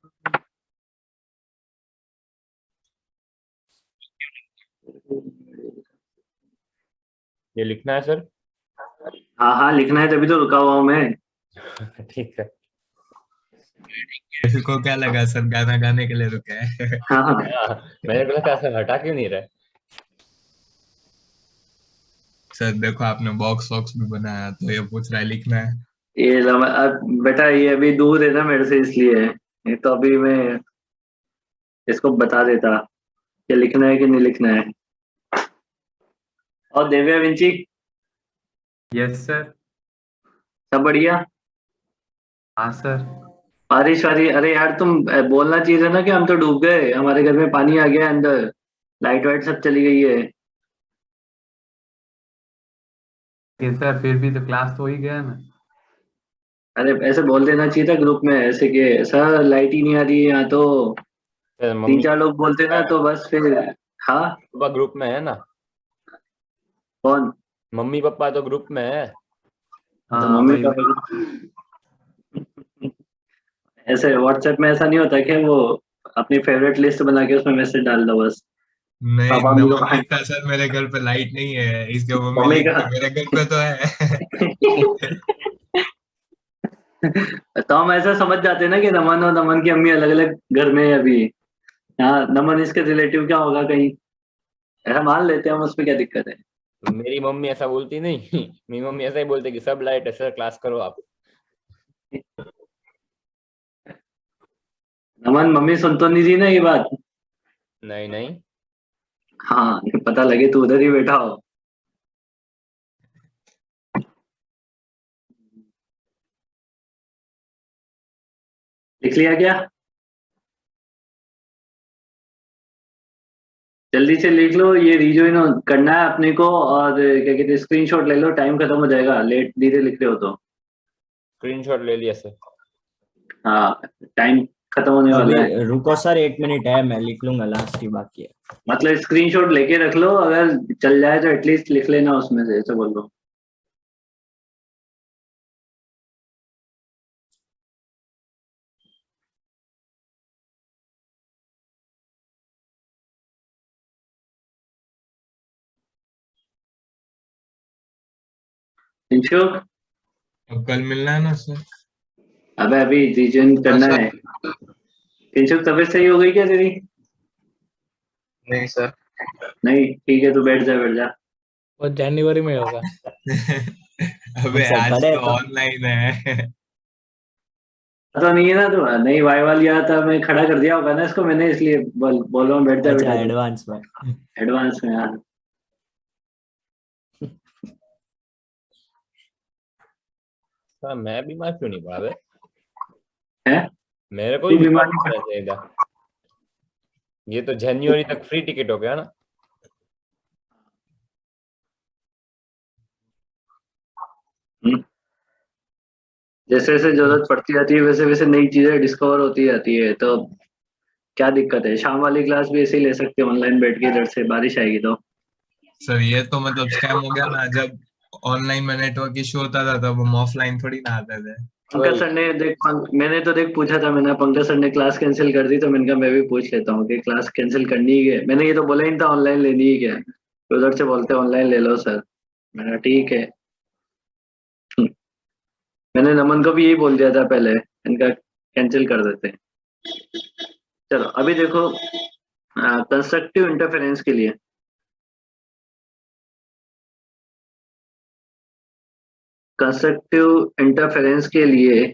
ये लिखना है सर? हाँ हाँ लिखना है, तभी तो रुका हुआ हूँ मैं। ठीक है। को क्या लगा सर, गाना गाने के लिए रुके हैं? हाँ हाँ हाँ, मैंने बोला था सर हटा क्यों नहीं रहे? सर देखो आपने बॉक्स वॉक्स भी बनाया, तो ये पूछ रहा है लिखना है। ये अब बेटा ये अभी दूर है ना मेरे से, इसलिए नहीं तो अभी मैं इसको बता देता कि लिखना है कि नहीं लिखना है। और दिव्या विंची यस सर। सब बढ़िया। हाँ सर। बारिश वारी, अरे यार तुम बोलना चाहिए था ना कि हम तो डूब गए, हमारे घर में पानी आ गया अंदर, लाइट वाइट सब चली गई है। ये सर फिर भी तो क्लास तो हो ही गया ना। अरे ऐसे बोल देना चाहिए था ग्रुप में ऐसे कि सर लाइट ही नहीं आ रही है यहाँ तो। सर 3 मम्मी 4 लोग बोलते ना तो बस फिर। हाँ पापा ग्रुप में है ना? कौन। मम्मी पापा तो ग्रुप में है। तो हाँ मम्मी वही वही। पापा ऐसे व्हाट्सएप में ऐसा नहीं होता कि वो अपनी फेवरेट लिस्ट बना के उसमें मैसेज डाल दो बस। नहीं, पापा मम्मी नमन को लिखता सर मेरे घर पे लाइट नहीं है, इसके मम्मी मम्मी लिखते का मेरे घर पे तो है। तो हम ऐसा समझ जाते हैं ना कि नमन और नमन की अम्मी अलग अलग घर में है अभी। हाँ नमन इसके रिलेटिव क्या होगा कहीं, ऐसा मान लेते हैं हम, उसमें क्या दिक्कत है। मेरी मम्मी ऐसा बोलती नहीं। मेरी मम्मी ऐसा ही बोलती कि सब लाइट है सर, क्लास करो आप। नमन मम्मी सुन तो नहीं रही ना ये बात। नहीं नहीं। हाँ पता लगे तू उधर ही बैठा हो। लिख लिया क्या, जल्दी से लिख लो, ये रिजॉइन करना है अपने को, और क्या कहते हैं स्क्रीनशॉट ले लो, टाइम खत्म हो जाएगा, लेट धीरे लिख रहे हो तो। स्क्रीनशॉट ले लिया सर। हाँ टाइम खत्म होने वाला है। अभी रुको सर, 1 मिनट है, मैं लिख लूंगा, लास्ट ही बाकी है। मतलब स्क्रीनशॉट लेके रख लो, अगर चल जाए तो एटलीस्ट लिख लेना उसमें से, ऐसे बोल लो। किंशुक, अब कल मिलना है ना सर? अबे अभी रिजॉइन करना सर। है। किंशुक तबीयत सही हो गई क्या तेरी। नहीं सर। नहीं ठीक है, तू बैठ जा बैठ जा। वो जनवरी में होगा। अबे सर आज पढ़े तो तो ऑनलाइन है। तो नहीं है ना तू, नहीं वाई वाल लिया था, मैं खड़ा कर दिया होगा ना इसको मैंने, इसलिए बोल रहा हूँ बैठ जा अच्छा बैठा जा। एडवांस में। एडवांस में यार। सर मैं बीमार क्यों नहीं पड़ा बे? है मेरे को तू ही बीमार बीमार नहीं पड़ना चाहिए था। ये तो जनवरी तक फ्री टिकट हो गया ना। जैसे जैसे जरूरत पड़ती जाती है वैसे वैसे नई चीजें डिस्कवर होती जाती है, तो क्या दिक्कत है, शाम वाली क्लास भी ऐसे ही ले सकते हो ऑनलाइन बैठ के, इधर से बारिश आएगी तो। सर ये तो मतलब स्कैम हो गया ना, जब ऑनलाइन में नेटवर्क इशू होता था तब हम ऑफलाइन थोड़ी ना आते थे। पंकज सर ने मैंने तो देख पूछा था, मैंने पंकज सर ने क्लास कैंसिल कर दी, तो मैंने कहा मैं भी पूछ लेता हूँ कि क्लास कैंसिल करनी ही है। मैंने ये तो बोला ही था ऑनलाइन लेनी ही क्या, तो उधर से बोलते ऑनलाइन ले लो सर। मैंने कहा ठीक है। मैंने नमन को भी यही बोल दिया था पहले, इनका कैंसिल कर देते हैं। चलो अभी देखो कंस्ट्रक्टिव इंटरफेरेंस के लिए, कंस्ट्रक्टिव इंटरफेरेंस के लिए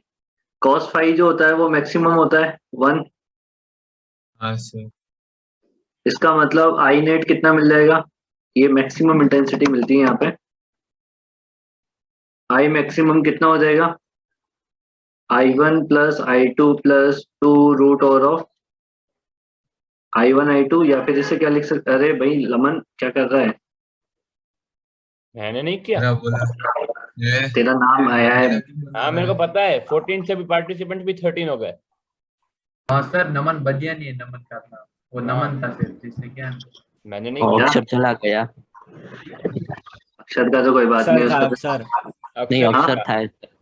cos फाई जो होता है वो मैक्सिमम होता है 1। हाँ सर। इसका मतलब आई नेट कितना मिल जाएगा, ये मैक्सिमम इंटेंसिटी मिलती है यहाँ पे। आई मैक्सिमम कितना हो जाएगा, I1 plus I2 plus 2 root over of I1 I2, या फिर इसे क्या लिख सकते, अरे भाई लमन क्या कर रहा है, मैंने नहीं किया। मेरा बोला ये तेरा नाम आया है। मेरा क्यों बोल हाँ रहा मेरे को है? पता है, 14 से भी पार्टिसिपेंट भी 13 हो गए। हाँ सर, नमन बजिया नहीं है, नमन का था वो, हाँ। नमन था सिर्फ जिसने क्या। मैंने नहीं और किया। अक्षर चला गया। अक्षर का तो कोई बात नहीं, अक्षर था, उसका अक्षर नहीं, अक्षर अक्षर था,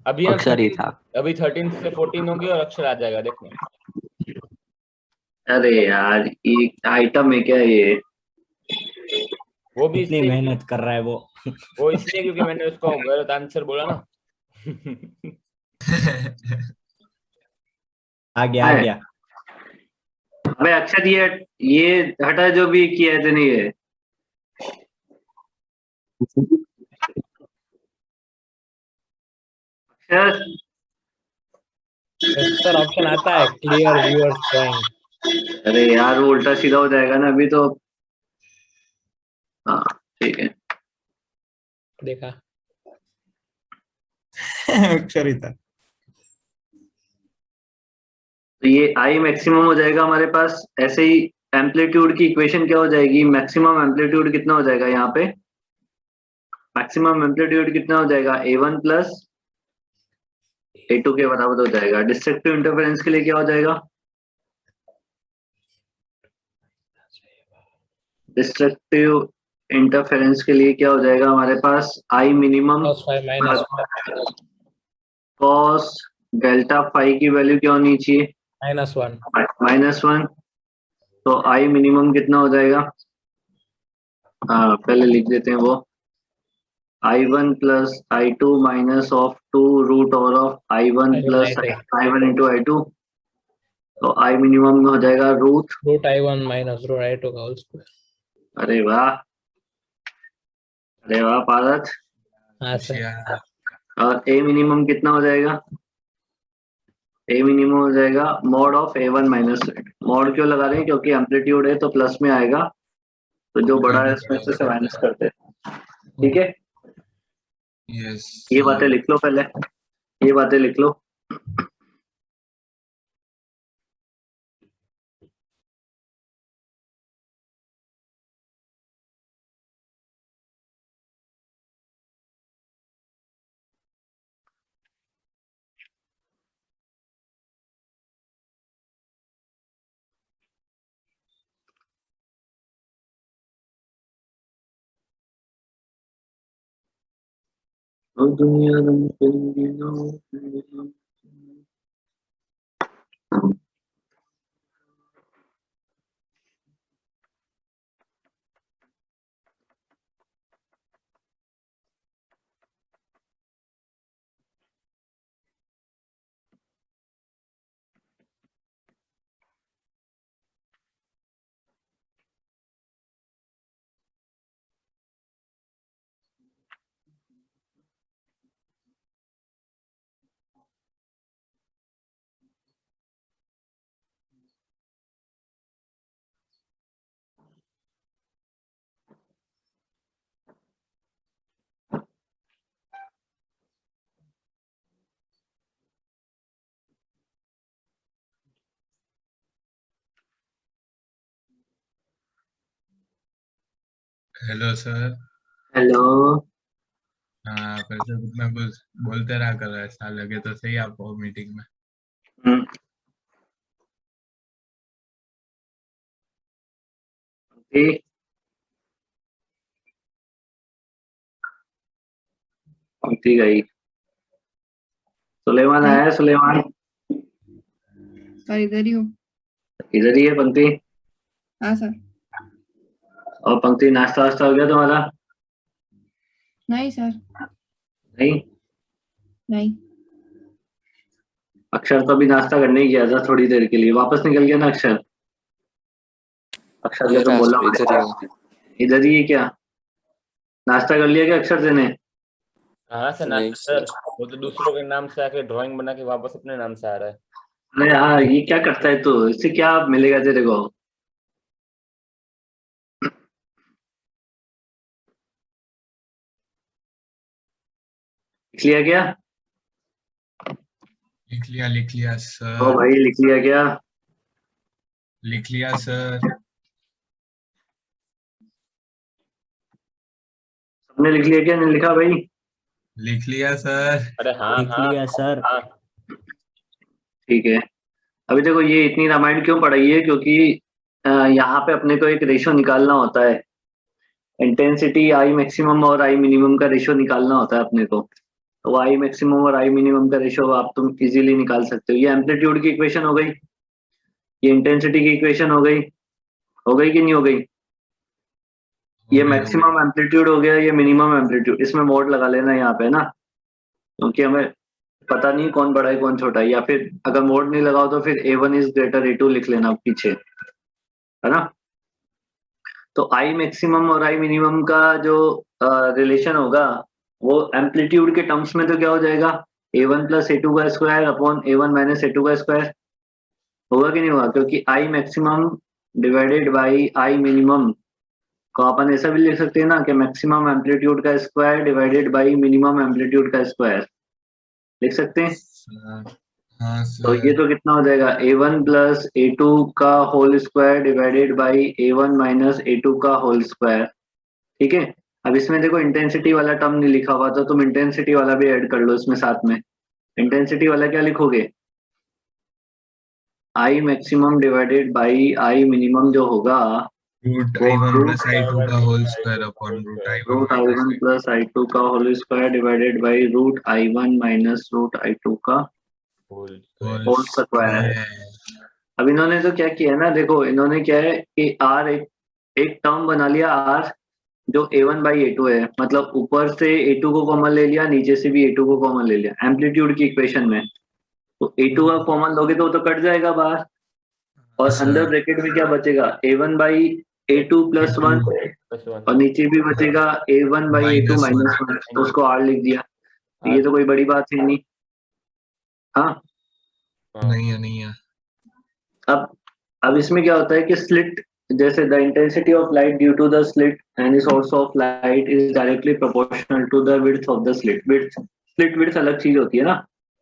अभी हम अक्षर ही 13 था। अभी 13 से 14 होगी और अक्षर आ जाएगा देखना। अरे यार ये आइटम है क्या ये। वो भी इतनी इसलिए, मेहनत कर रहा है वो इसलिए क्योंकि मैंने उसको गलत आंसर बोला ना। आ गया, आ है। गया। अबे अक्षर ये हटा जो भी किया है तूने ये। अक्षर यस सर, ऑप्शन आता है क्लियर व्यूअर्स ड्राइंग। अरे यार वो उल्टा सीधा हो जाएगा ना अभी तो। हाँ ठीक है। देखा। अक्षर ही था। तो ये आई मैक्सिमम हो जाएगा हमारे पास। ऐसे ही एम्पलीट्यूड की इक्वेशन क्या हो जाएगी, मैक्सिमम एम्पलीट्यूड कितना हो जाएगा यहाँ पे, मैक्सिमम एम्पलीट्यूड कितना हो जाएगा A1 प्लस A2 के बराबर हो जाएगा। डिस्ट्रक्टिव इंटरफेरेंस के लिए क्या हो जाएगा, डिस्ट्रक्टिव इंटरफेरेंस के लिए क्या हो जाएगा हमारे पास, I minimum cos five minus cos delta phi की वैल्यू क्या होनी चाहिए, -1। -1। तो आई मिनिमम कितना हो जाएगा, पहले लिख देते हैं वो, I1 plus I2 minus of 2 root over of I1 plus I1 into I2। तो आई मिनिमम में हो जाएगा रूट। √I1 माइनस √I2 का होल स्क्वायर। अरे वाह, अरे वाह पारस। हाँ सर। होशियार। और ए मिनिमम कितना हो जाएगा, ए मिनिमम हो जाएगा mod of A1 minus. Mod क्यों लगा रहे हैं, क्योंकि एम्पलीट्यूड है तो प्लस में आएगा, तो जो बड़ा है उसमें से माइनस करते हैं। ठीक है, यस ये बातें लिख लो पहले, ये बातें लिख लो। और दुनिया रंग बिरंगी। Hello sir. हेलो। हाँ पर सर मैं बोलते रहा कर, ऐसा लगे तो सही आपको मीटिंग में। हम्म, ठीक ठीक है। सुलेमान आया है? सुलेमान सर इधर ही हूँ। इधर ही है पंक्ति। हाँ सर। और पंक्ति नाश्ता वास्ता हो गया तुम्हारा? नहीं सर। नहीं। नहीं। अक्षर तो अभी नाश्ता करने ही गया था थोड़ी देर के लिए, वापस निकल गया ना अक्षर? अक्षर ये ने तो बोला रास्ता इधर ही हूँ। इधर ही है क्या? नाश्ता कर लिया क्या अक्षर से ने? हाँ सर नहीं नाश्ता सर, वो तो दूसरों के नाम से आके ड्राइंग बना के वापस अपने नाम से आ रहा है। अरे हाँ, ये क्या करता है तू? इससे क्या मिलेगा तेरे को? लिख लिया क्या? लिख लिया ओ सर। भाई लिख लिया क्या? लिख लिया सर। सबने लिख लिया क्या? नहीं लिखा भाई? लिख लिया सर। अरे हाँ लिख हाँ लिया सर। हाँ। ठीक है। अभी देखो ये इतनी रामायण क्यों पढ़ाई है, क्योंकि यहाँ पे अपने को एक रेशो निकालना होता है। इंटेंसिटी आई मैक्सिमम और आई मिनिमम का रेशो निकालना होता है अपने को। तो आई मैक्सिमम और आई मिनिमम का रेशो आप तुम इजीली निकाल सकते हो। ये एम्पलीट्यूड की इक्वेशन हो गई, ये इंटेंसिटी की इक्वेशन हो गई कि नहीं हो गई? ये मैक्सिमम एम्पलीट्यूड हो गया, ये मिनिमम एम्पलीट्यूड। इसमें मोड लगा लेना यहाँ पे ना, क्योंकि हमें पता नहीं कौन बड़ा है कौन छोटा है। या फिर अगर मोड नहीं लगाओ तो फिर A1 इज ग्रेटर A2 लिख लेना पीछे, है ना? तो आई मैक्सिमम और आई मिनिमम का जो रिलेशन होगा वो एम्पलीट्यूड के टर्म्स में तो क्या हो जाएगा? A1 प्लस A2 का square upon A1 minus A2 का स्क्वायर। होगा कि नहीं होगा? क्योंकि आई maximum divided by I minimum को अपन ऐसा भी लिख सकते हैं ना कि मैक्सिमम एम्पलीट्यूड का square divided by minimum amplitude का स्क्वायर लिख सकते हैं। हाँ तो ये सर। तो कितना हो जाएगा? A1 प्लस A2 का whole square divided by A1 minus A2 का होल स्क्वायर। ठीक है। अब इसमें देखो इंटेंसिटी वाला टर्म नहीं लिखा हुआ, तो तुम इंटेंसिटी वाला भी ऐड कर लो इसमें साथ में। इंटेंसिटी वाला क्या लिखोगे? I maximum divided by I minimum जो होगा रूट वो I1 रूट प्लस I2 का whole square upon root I1 I1 plus I2 का whole square divided by root I1 minus root I2 का होल स्क्वायर। अब इन्होंने तो क्या किया है ना, देखो इन्होंने क्या है कि R एक टर्म बना लिया R जो A1 बाई A2 है, मतलब ऊपर से A2 को कॉमन ले लिया, नीचे से भी A2 को कॉमन ले लिया एम्पलीट्यूड की इक्वेशन में। तो A2 का कॉमन लोगे तो वो तो कट जाएगा बाहर, और अंदर ब्रैकेट में क्या बचेगा? A1 बाई A2 प्लस 1, और नीचे भी बचेगा A1 बाई A2 माइनस 1, तो उसको R लिख दिया। तो ये तो कोई बड़ी बात है नहीं। हाँ नहीं है। अब इसमें क्या होता है कि स्लिट, जैसे the intensity of light due to the slit any source of light is directly proportional to the width of the slit. Slit width अलग चीज होती है ना,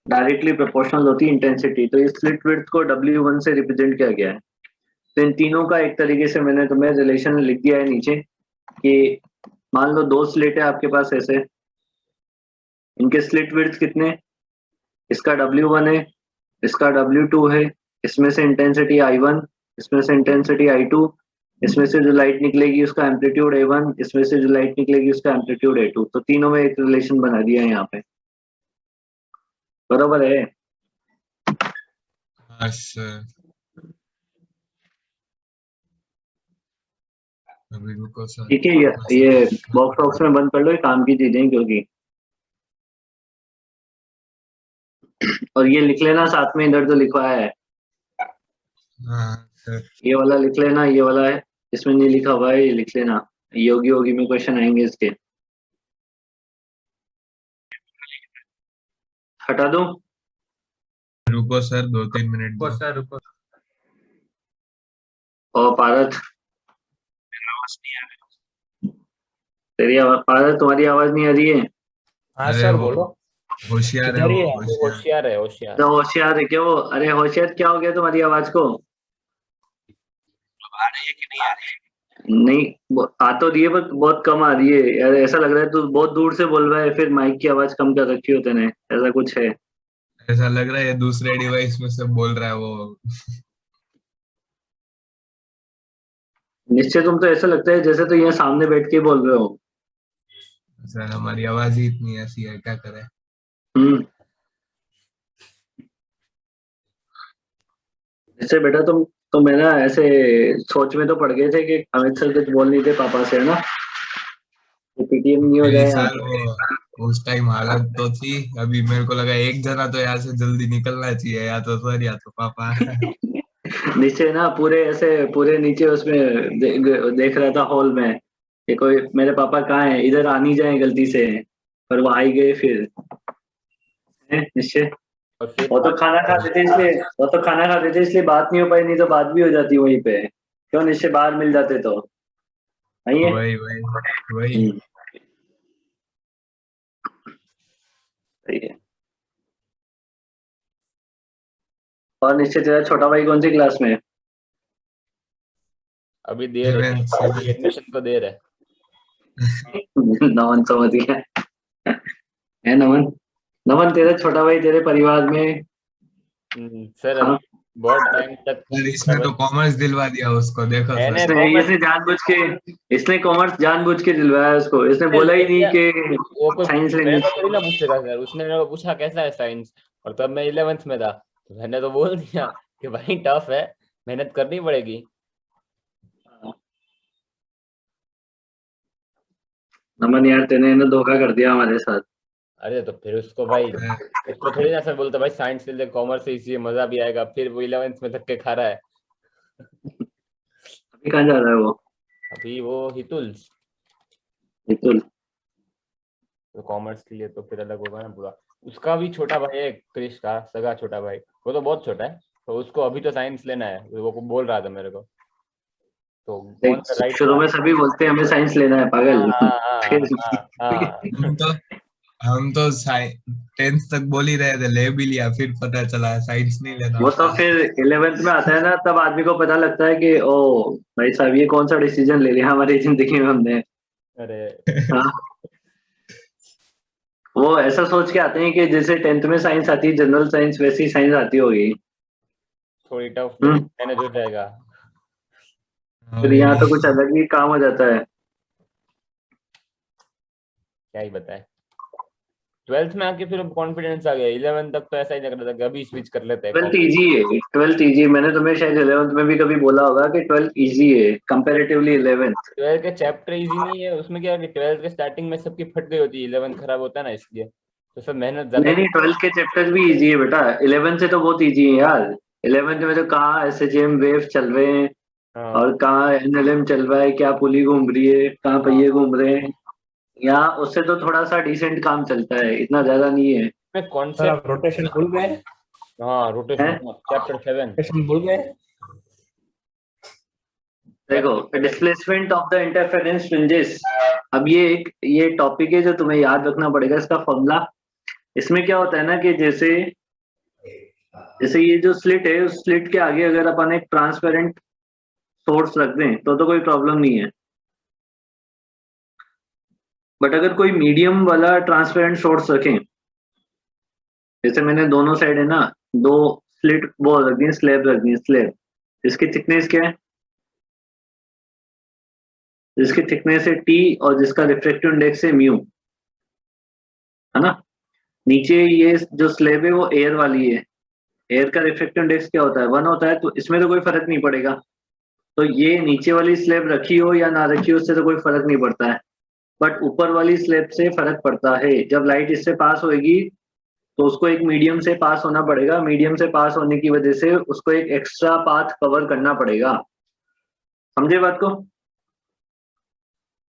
डायरेक्टली प्रोपोर्शनल होती है इंटेंसिटी। तो इस स्लिट विड्थ को W1 से रिप्रेजेंट किया गया है। तो इन तीनों का एक तरीके से मैंने तुम्हें रिलेशन लिख दिया है नीचे कि मान लो दो स्लिट है आपके पास ऐसे, इनके स्लिट विड्थ कितने? इसका W1 है, इसका W2 है, इसमें से इंटेंसिटी I1, इसमें से इंटेंसिटी I2, इसमें से जो लाइट निकलेगी उसका एम्पलीट्यूड A1, इसमें से जो लाइट निकलेगी उसका एम्पलीट्यूड A2। तो तीनों में एक रिलेशन बना दिया है यहाँ पे, बरोबर है? हाँ सर। अभी रुको सर। ठीक है, ये बॉक्स में बंद कर लो, ये काम की चीजें क्योंकि। और ये लिख लेना साथ में, इधर जो लिखवाया है हाँ सर। ये वाला लिख लेना, ये वाला है इसमें नहीं लिखा हुआ है, ये लिख लेना। योगी में क्वेश्चन आएंगे इसके। हटा दूं? रुको सर 2-3 मिनट रुको सर रुको। और पारस, तेरी आवाज, पारस तुम्हारी आवाज नहीं आ रही है। हाँ अरे सर वो बोलो। होशियार है इधर ही वो, है, होशियार। होशियार है होशियार। तो होशियार है क्या वो? अरे होशियार क्या हो गया तुम्हारी आवाज को? नहीं आ तो रही है पर बहुत कम आ रही है यार। ऐसा लग रहा है तू बहुत दूर से बोल रहा है, फिर माइक की आवाज कम कर रखी हो तूने, ऐसा कुछ है। ऐसा लग रहा है ये दूसरे डिवाइस में से बोल रहा है वो। निश्चय तुम तो ऐसा लगता है जैसे तो यहाँ सामने बैठ के बोल रहे हो। सर हमारी आवाज ही इतनी ऐसी है, क्या करें। हम्म। इससे बेटा तुम है ना ऐसे सोच में तो पड़ गए थे कि अमित सर कुछ बोल नहीं थे पापा से, है ना, पीटीएम नहीं हो नहीं जाए यहाँ सर, वो उस टाइम हालत तो थी। अभी मेरे को लगा एक जना तो यहाँ से जल्दी निकलना चाहिए, या तो सर या तो पापा। पे। नीचे ना पूरे ऐसे पूरे नीचे उसमें देख रहा था हॉल में कि कोई मेरे पापा कहाँ है, इधर आ नहीं जाए गलती से, पर वो आ ही गए फिर। निश्चय और फिर वो तो खाना खाते थे इसलिए, वो तो खाना खाते थे इसलिए बात नहीं हो पाई, नहीं तो बात भी हो जाती वहीं पे। क्यों, निश्चय बाहर मिल जाते तो आइए। वही वही वही। सही है। और निश्चय तेरा छोटा भाई कौन सी क्लास में है? अभी देर है, 7th एडमिशन को देर है। नमन समझ गया है। नमन, नमन तेरा छोटा भाई तेरे परिवार में। सर हाँ, अभी बहुत टाइम तक सर इसने तो कॉमर्स दिलवा दिया उसको, देखो सर। मैंने इसने कॉमर्स इसने जानबूझ के, इसने कॉमर्स जानबूझ के दिलवाया उसको, इसने बोला ही नहीं कि वो कोई साइंस मेरे लेनी। को थोड़ी ना पूछेगा सर, उसने मेरे को पूछा कैसा है साइंस, और तब मैं 11th में था, तो मैंने तो बोल दिया कि भाई टफ है, मेहनत करनी पड़ेगी। नमन यार तेने ना धोखा कर दिया हमारे साथ। अरे तो फिर उसको भाई, उसको थोड़ी ना सर बोलता भाई साइंस ले ले, कॉमर्स से इसी मजा भी आएगा, फिर वो 11th में धक्के खा रहा है। अभी कहाँ जा रहा है वो? अभी वो हितुल्स, बिल्कुल। तो कॉमर्स के लिए तो फिर अलग होगा ना पूरा। उसका भी छोटा भाई है क्रिश का सगा छोटा भाई, वो तो बहुत छोटा है, तो उसको अभी तो साइंस लेना है, वो बोल रहा था मेरे को। तो कौन सा राइट? शुरू में सभी बोलते हैं हमें साइंस लेना है, पागल। फिर हम तो 10th तक बोल ही रहे थे, ले भी लिया, फिर पता चला साइंस नहीं लेना वो तो होता। फिर 11th में आता है ना, तब आदमी को पता लगता है कि ओ भाई साहब ये कौन सा डिसीजन ले लिया हमारी जिंदगी में हमने। अरे हाँ, वो ऐसा सोच के आते हैं कि जैसे 10th में साइंस आती है जनरल साइंस, वैसी साइंस आती होगी। थोड़ी टफ लेकिन मैनेज हो जाएगा। फिर यहाँ तो कुछ अलग ही काम हो जाता है। क्या ही बताए। 12th में आके फिर कॉन्फिडेंस आ गया, 11th तक तो ऐसा ही लग रहा था कि अभी स्विच कर लेते हैं। 12th इजी है, 12th इजी। मैंने तुम्हें शायद 11th में भी कभी बोला होगा कि 12th इजी है कंपैरेटिवली 11th। 12th के चैप्टर इजी नहीं है, उसमें क्या है कि 12th के स्टार्टिंग में सबकी फट गई होती है, 11th खराब होता है ना, इसलिए तो सब मेहनत ज्यादा। नहीं नहीं, 12th के चैप्टर भी इजी है बेटा, 11th से तो बहुत इजी है यार। 11th में तो कहाँ एसएचएम वेव चल रहे हैं, हाँ और कहाँ एनएलएम चल रहा है, क्या पुली घूम रही है, कहाँ पहिए घूम रहे हैं। यहाँ उससे तो थोड़ा सा डिसेंट काम चलता है, इतना ज्यादा नहीं है। में कॉन्सेप्ट। रोटेशन भूल गए? हाँ रोटेशन, हैं? चैप्टर 7। रोटेशन भूल गए? देखो, displacement of the interference fringes, अब ये टॉपिक है जो तुम्हें याद रखना पड़ेगा, इसका फॉर्मूला। इसमें क्या होता है ना कि जैसे जैसे ये जो स्लिट है, उस स्लिट के आगे अगर अपन एक ट्रांसपेरेंट सोर्स रख दें तो कोई प्रॉब्लम नहीं है। बट अगर कोई मीडियम वाला ट्रांसपेरेंट सोर्स रखें, जैसे मैंने दोनों साइड है ना, दो स्लिट वो रख दी, स्लैब रख दी, स्लैब। इसकी थिकनेस क्या है? जिसकी थिकनेस है टी और जिसका रिफ्रैक्टिव इंडेक्स है म्यू, है ना। नीचे ये जो स्लैब है वो एयर वाली है, एयर का रिफ्रैक्टिव इंडेक्स क्या होता है? 1 होता है, तो इसमें तो कोई फर्क नहीं पड़ेगा। तो ये नीचे वाली स्लैब रखी हो या ना रखी हो, उससे तो कोई फर्क नहीं पड़ता है। बट ऊपर वाली स्लैब से फर्क पड़ता है। जब लाइट इससे पास होएगी तो उसको एक मीडियम से पास होना पड़ेगा, मीडियम से पास होने की वजह से उसको एक एक्स्ट्रा पाथ कवर करना पड़ेगा। समझे बात को?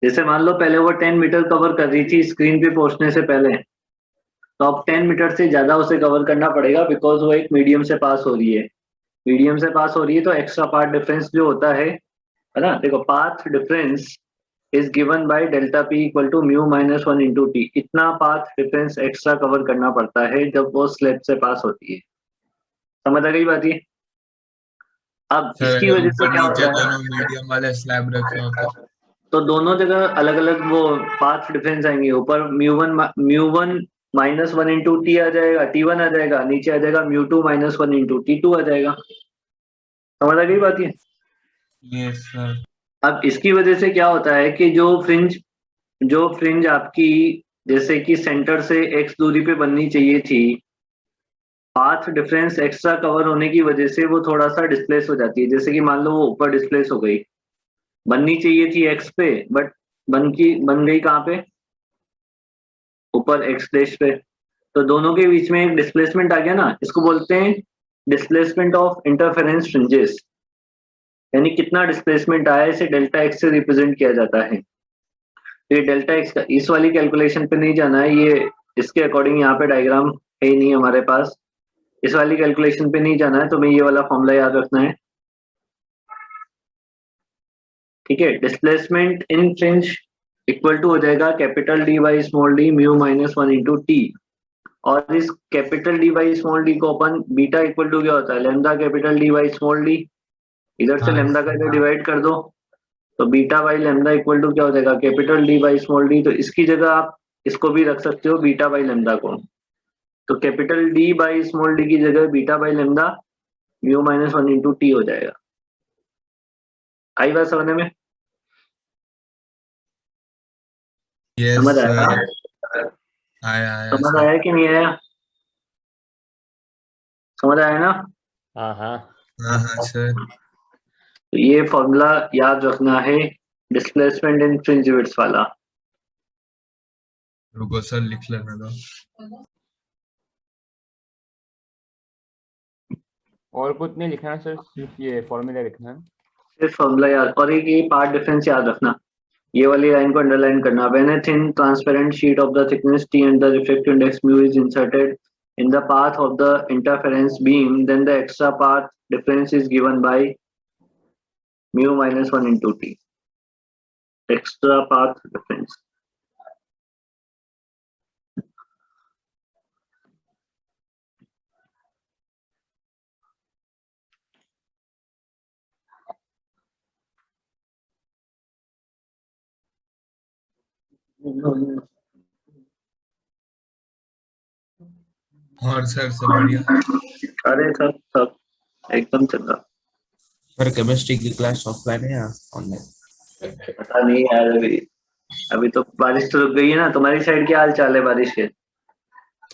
जैसे मान लो पहले वो 10 मीटर कवर कर रही थी स्क्रीन पे पहुंचने से पहले, तो अब 10 मीटर से ज्यादा उसे कवर करना पड़ेगा, बिकॉज वो एक मीडियम से पास हो रही है। मीडियम से पास हो रही है तो एक्स्ट्रा पाथ डिफरेंस जो होता है ना, देखो path difference is given by delta P equal to mu minus 1 into T. इतना पाथ डिफरेंस एक्स्ट्रा कवर करना पड़ता है जब वो स्लैब से पास होती है। समझ आ गई बात ये? अब सर इसकी अगर वजह से ऊपर क्या नीचे होता है, दोनों मीडियम वाले स्लैब रखे हो तो दोनों जगह अलग अलग वो पाथ डिफरेंस आएंगे। ऊपर mu one minus 1 into T आ जाएगा, T1 आ जाएगा, नीचे आ जाएगा म्यू2 माइनस 1 इंटू T2 आ जाएगा। समझ आ गई बात ये? Yes sir. अब इसकी वजह से क्या होता है कि जो फ्रिंज आपकी जैसे कि सेंटर से x दूरी पे बननी चाहिए थी, पाथ डिफरेंस एक्स्ट्रा कवर होने की वजह से वो थोड़ा सा डिस्प्लेस हो जाती है। जैसे कि मान लो वो ऊपर डिस्प्लेस हो गई, बननी चाहिए थी एक्स पे, बट बन गई कहाँ पे, ऊपर एक्स डैश पे। तो दोनों के बीच में एक डिस्प्लेसमेंट आ गया ना, इसको बोलते हैं डिस्प्लेसमेंट ऑफ इंटरफेरेंस फ्रिंजेस, यानी कितना डिस्प्लेसमेंट आया इसे डेल्टा एक्स से रिप्रेजेंट किया जाता है। तो ये डेल्टा एक्स का इस वाली कैलकुलेशन पे नहीं जाना है, ये इसके अकॉर्डिंग यहाँ पे डायग्राम है ही नहीं हमारे पास, इस वाली कैलकुलेशन पे नहीं जाना है, तो मैं ये वाला फॉर्मूला याद रखना है। ठीक है, displacement in fringe equal to हो जाएगा capital D by small D mu minus 1 into T, और इस capital D by small D को अपन बीटा इक्वल टू क्या होता है, lambda capital D by small D, इधर से हाँ, लैम्डा का इधर डिवाइड कर दो, तो beta by lambda equal to क्या हो जाएगा, capital D by small D. तो इसकी जगह आप इसको भी रख सकते हो बीटा बाई लैम्डा को, तो capital D by small D की जगह beta by lambda mu minus 1 into T हो जाएगा। आई बात समझने में? यस समझ सर, आया? आया समझ सर। आया कि नहीं आया? समझ आया ना? हाँ हाँ हाँ हाँ सर। तो ये फॉर्मूला याद रखना है डिस्प्लेसमेंट इन फ्रिंज विड्थ वाला। रुको सर, लिख लेना दो। और कुछ नहीं लिखना सर, सिर्फ ये फॉर्मूला लिखना है। सिर्फ फॉर्मूला याद, और एक ये पार्ट डिफरेंस याद रखना, ये वाली लाइन को अंडरलाइन करना। When a thin transparent sheet of the thickness t and the refractive index mu is inserted in the path of the interference beam, then the extra path difference is given by mu minus 1 into t. Extra path difference. और सर सब बढ़िया? अरे सब एकदम चल रहा। सर केमिस्ट्री की क्लास ऑफलाइन है या ऑनलाइन? पता नहीं यार, अभी तो बारिश तो रुक गई है ना। तुम्हारी साइड क्या हाल चाल है बारिश के?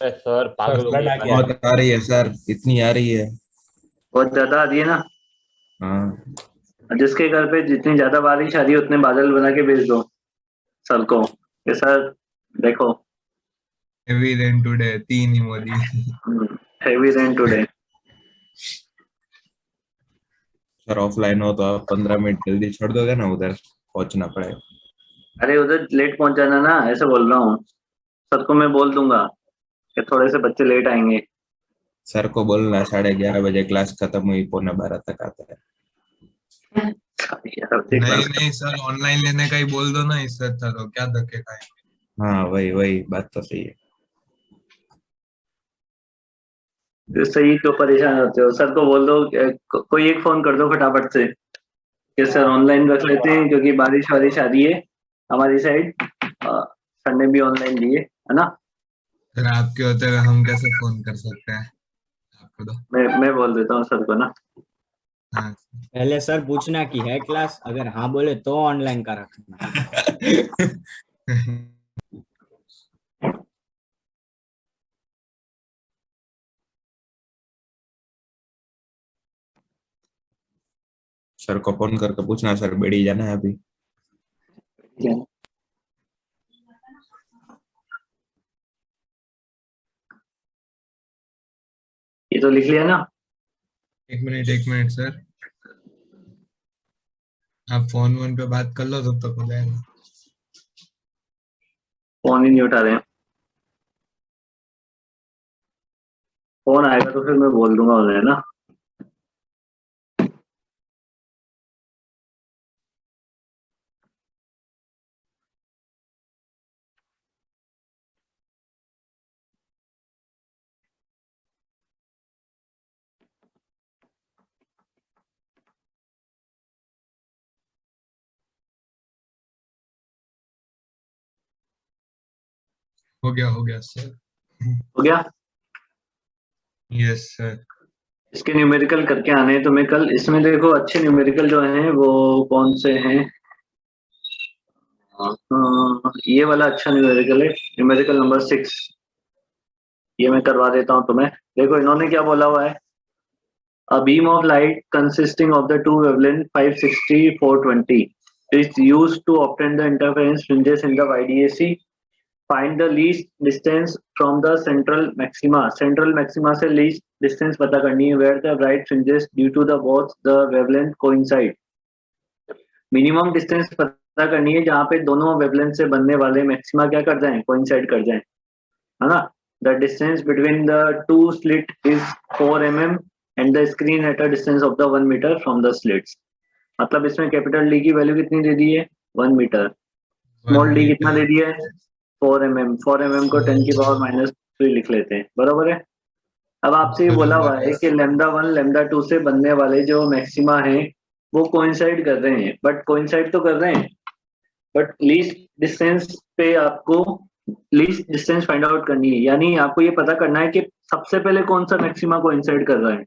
सर पागल हो flood आ गए। गया। बहुत आ रही है सर, इतनी आ रही है। बहुत ज्यादा आ रही है ना? हाँ जिसके घर पे जितनी ज्यादा बारिश आ रही है उतने बादल बना के भेज दो सर को कि सर देखो heavy rain today, 3 emoji. Heavy rain today. Sir, offline हो तो आप 15 मिनट जल्दी छोड़ दोगे ना, उधर पहुंचना पड़ेगा। अरे उधर लेट पहुंच जाना ना, ऐसे बोल रहा हूँ। सर को मैं बोल दूंगा कि थोड़े से बच्चे लेट आएंगे। सर को बोलना 11:30 बजे क्लास खत्म हुई, 11:45 तक आता है। नहीं नहीं सर, ऑनलाइन लेने का ही बोल दो ना, इससे अच्छा तो क्या धक्के खाएंगे। हाँ वही वही बात तो सही है। सही क्यों परेशान होते हो? सर को बोल दो कोई एक फोन कर दो फटाफट से कि सर ऑनलाइन रख लेते हैं, क्योंकि बारिश वारिश आ रही है हमारी साइड। सर ने भी ऑनलाइन लिए है ना। सर आपके होते हुए हम कैसे फोन कर सकते हैं आपको? तो मैं बोल देता हूँ सर को ना। हाँ पहले सर पूछना कि है क्लास, अगर हाँ बोले तो ऑनलाइन का रखना। सर को फोन करके पूछना, सर बेड़ी जाना है अभी। ये तो लिख लिया ना? एक मिनट सर, आप फोन पे बात कर लो, तब तक हो जाएगा। फोन ही नहीं उठा रहे हैं। फोन आएगा तो फिर मैं बोल दूंगा उन्हें ना। हो गया सर। हो गया? Yes sir. इसके न्यूमेरिकल करके आने हैं तुम्हें कल। इसमें देखो अच्छे न्यूमेरिकल जो हैं वो कौन से हैं। ये वाला अच्छा न्यूमेरिकल है, न्यूमेरिकल नंबर 6। ये मैं करवा देता हूँ तुम्हें। देखो इन्होंने क्या बोला हुआ है, a beam of light consisting of the two wavelength 560 420 is used to obtain the interference fringes in the YDAC. Find the least distance from the central maxima. Central maxima से least distance पता करनी है where the bright fringes due to the both the wavelength coincide. Minimum distance पता करनी है जहाँ पे दोनों वेवलेंथ से बनने वाले मैक्सिमा क्या कर जाएं, कोइंसाइड कर जाएं, है ना। The distance between the two slit is 4 mm and the screen at a distance of the 1 metre from the slits. मतलब इसमें कैपिटल डी की वैल्यू कितनी दे दी है, 1 मीटर। स्मॉल डी कितना दे दिया है, 4 mm। 4 mm को 10 की पावर -3 लिख लेते हैं, बराबर है। अब आपसे ये बोला हुआ है कि λ1 λ2 से बनने वाले जो मैक्सिमा हैं वो कोइंसाइड कर रहे हैं, बट कोइंसाइड तो कर रहे हैं, बट लीस्ट डिस्टेंस पे आपको लीस्ट डिस्टेंस फाइंड आउट करनी है। यानी आपको ये पता करना है कि सबसे पहले कौन सा मैक्सिमा कोइंसाइड कर रहा है।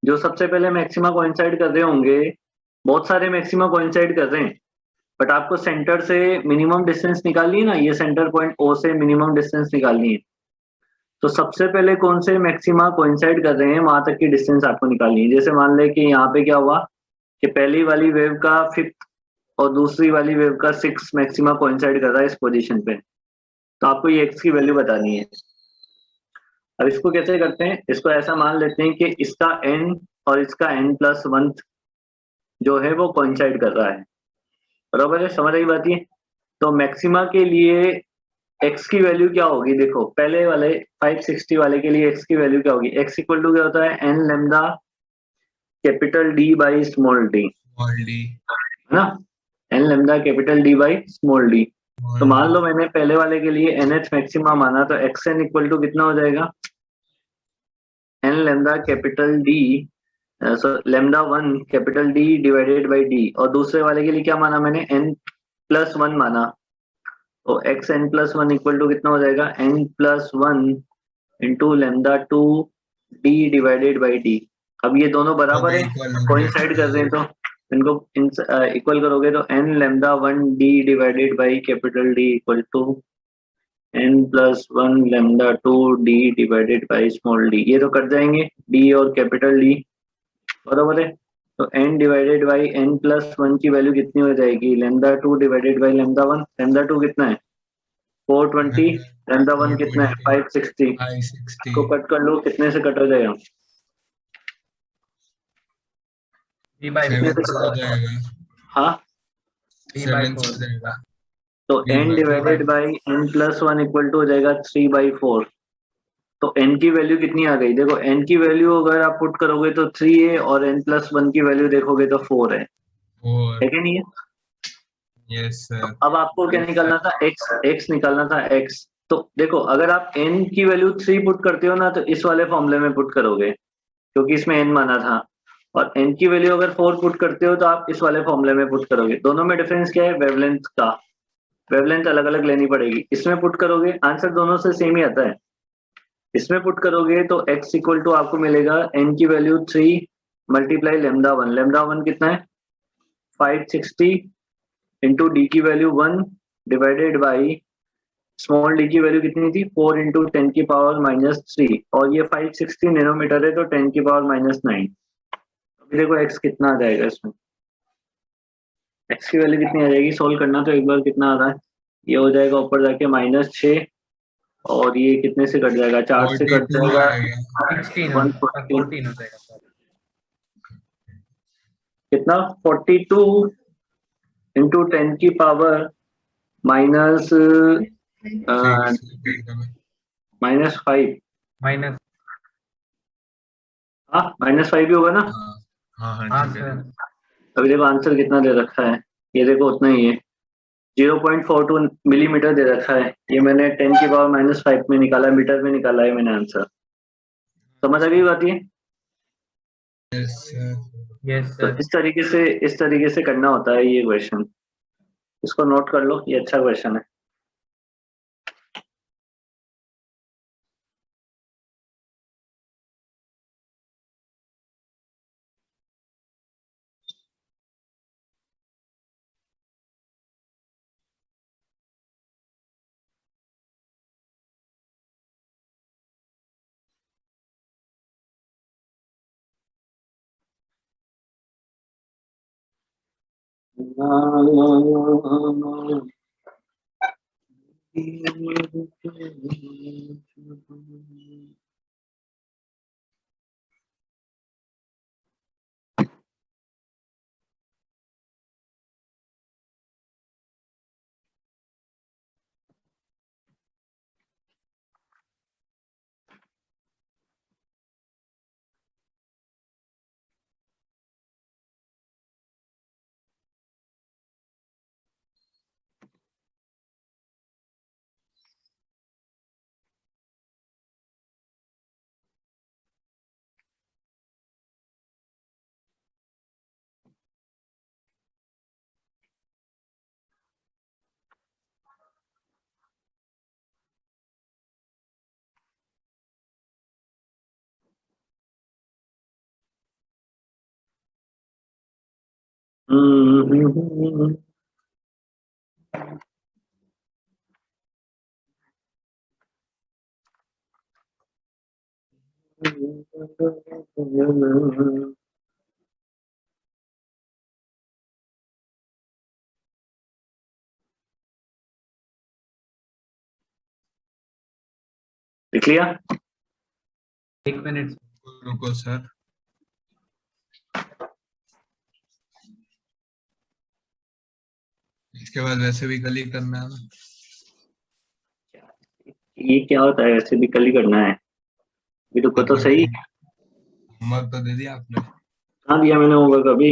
जो सबसे पहले मैक्सिमा कोइंसाइड कर रहे होंगे, बहुत सारे मैक्सिमा कोइंसाइड कर रहे हैं, बट आपको सेंटर से मिनिमम डिस्टेंस निकालनी है ना, ये सेंटर पॉइंट ओ से मिनिमम डिस्टेंस निकालनी है। तो सबसे पहले कौन से मैक्सिमा कोइंसाइड कर रहे हैं वहां तक की डिस्टेंस आपको निकालनी है। जैसे मान ले कि यहाँ पे क्या हुआ कि पहली वाली वेव का 5th और दूसरी वाली वेव का 6 मैक्सिमा कोइंसाइड कर रहा है इस पोजीशन पे, तो आपको ये x की वैल्यू बतानी है। अब इसको कैसे करते हैं, इसको ऐसा मान लेते हैं कि इसका n और इसका n+1 जो है वो कोइंसाइड कर रहा है, बराबर है, समझ आई बात ये। तो मैक्सिमा के लिए x की वैल्यू क्या होगी, देखो पहले वाले 560 वाले के लिए x की वैल्यू क्या होगी, x इक्वल टू क्या होता है, n lambda capital D by small d, है ना, n lambda capital D by small d। तो मान लो मैंने पहले वाले के लिए nth मैक्सिमा माना, तो xn इक्वल टू कितना हो जाएगा, n lambda capital D λ1 capital D divided by d, और दूसरे वाले के लिए क्या माना मैंने, n+1 माना, तो xn+1 इक्वल टू कितना हो जाएगा, n+1 into λ2 d divided by d। अब ये दोनों बराबर है, कोइंसाइड कर रहे हैं, तो इनको इक्वल करोगे तो n λ1 d divided by capital D equal to n+1 λ2 d divided by small d। ये तो कट जाएंगे d और कैपिटल D, बराबर है। तो n डिवाइडेड बाई n+1 की वैल्यू कितनी हो जाएगी, λ2 डिवाइडेड बाई λ1। λ2 कितना है 420, λ1 कितना है 560, को कट कर लो, कितने से कट हो जाएगा, हाँ, तो n divided by n+1 equal to हो जाएगा 3/4। तो n की वैल्यू कितनी आ गई, देखो n की वैल्यू अगर आप पुट करोगे तो 3 है, और n+1 की वैल्यू देखोगे तो 4 है कि नहीं है। Yes sir. अब आपको क्या निकालना था, x निकालना था x। तो देखो अगर आप n की वैल्यू 3 पुट करते हो ना, तो इस वाले फॉर्मूले में पुट करोगे क्योंकि इसमें n माना था, और n की वैल्यू अगर 4 पुट करते हो तो आप इस वाले फॉर्मूले में पुट करोगे। दोनों में डिफरेंस क्या है, वेवलेंथ का, वेवलेंथ अलग अलग लेनी पड़ेगी। इसमें पुट करोगे आंसर दोनों से सेम ही आता है, इसमें पुट करोगे तो x इक्वल टू आपको मिलेगा n की वैल्यू 3 मल्टीप्लाई λ1। λ1 कितना है 560 इंटू डी की value 1 divided by small D की वैल्यू कितनी थी 4 इंटू 10 की पावर -3, और ये 560 नैनोमीटर है तो 10 की पावर -9। अभी देखो x कितना आ जाएगा, इसमें x की वैल्यू कितनी आ जाएगी, सोल्व करना तो एक बार कितना आ रहा है, ये हो जाएगा ऊपर जाके -6, और ये कितने से कट जाएगा, 4 से कट जाएगा 140, कितना 42 इंटू 10 की पावर माइनस -5, हाँ -5 ही होगा ना। अभी देखो आंसर कितना दे रखा है, ये देखो उतना ही है, 0.42 मिलीमीटर दे रखा है। ये मैंने 10 की पावर -5 में निकाला, मीटर में निकाला है मैंने आंसर। समझ आ गई बात ये। तो इस तरीके से करना होता है ये क्वेश्चन, इसको नोट कर लो, ये अच्छा क्वेश्चन है। लिख लिया? 1 मिनट। रुको सर। इसके बाद वैसे भी कल ही करना है ना। ये क्या होता है? वैसे भी कल ही करना है? ये तो सही। होमवर्क तो दे दिया आपने? हाँ दिया मैंने होमवर्क अभी।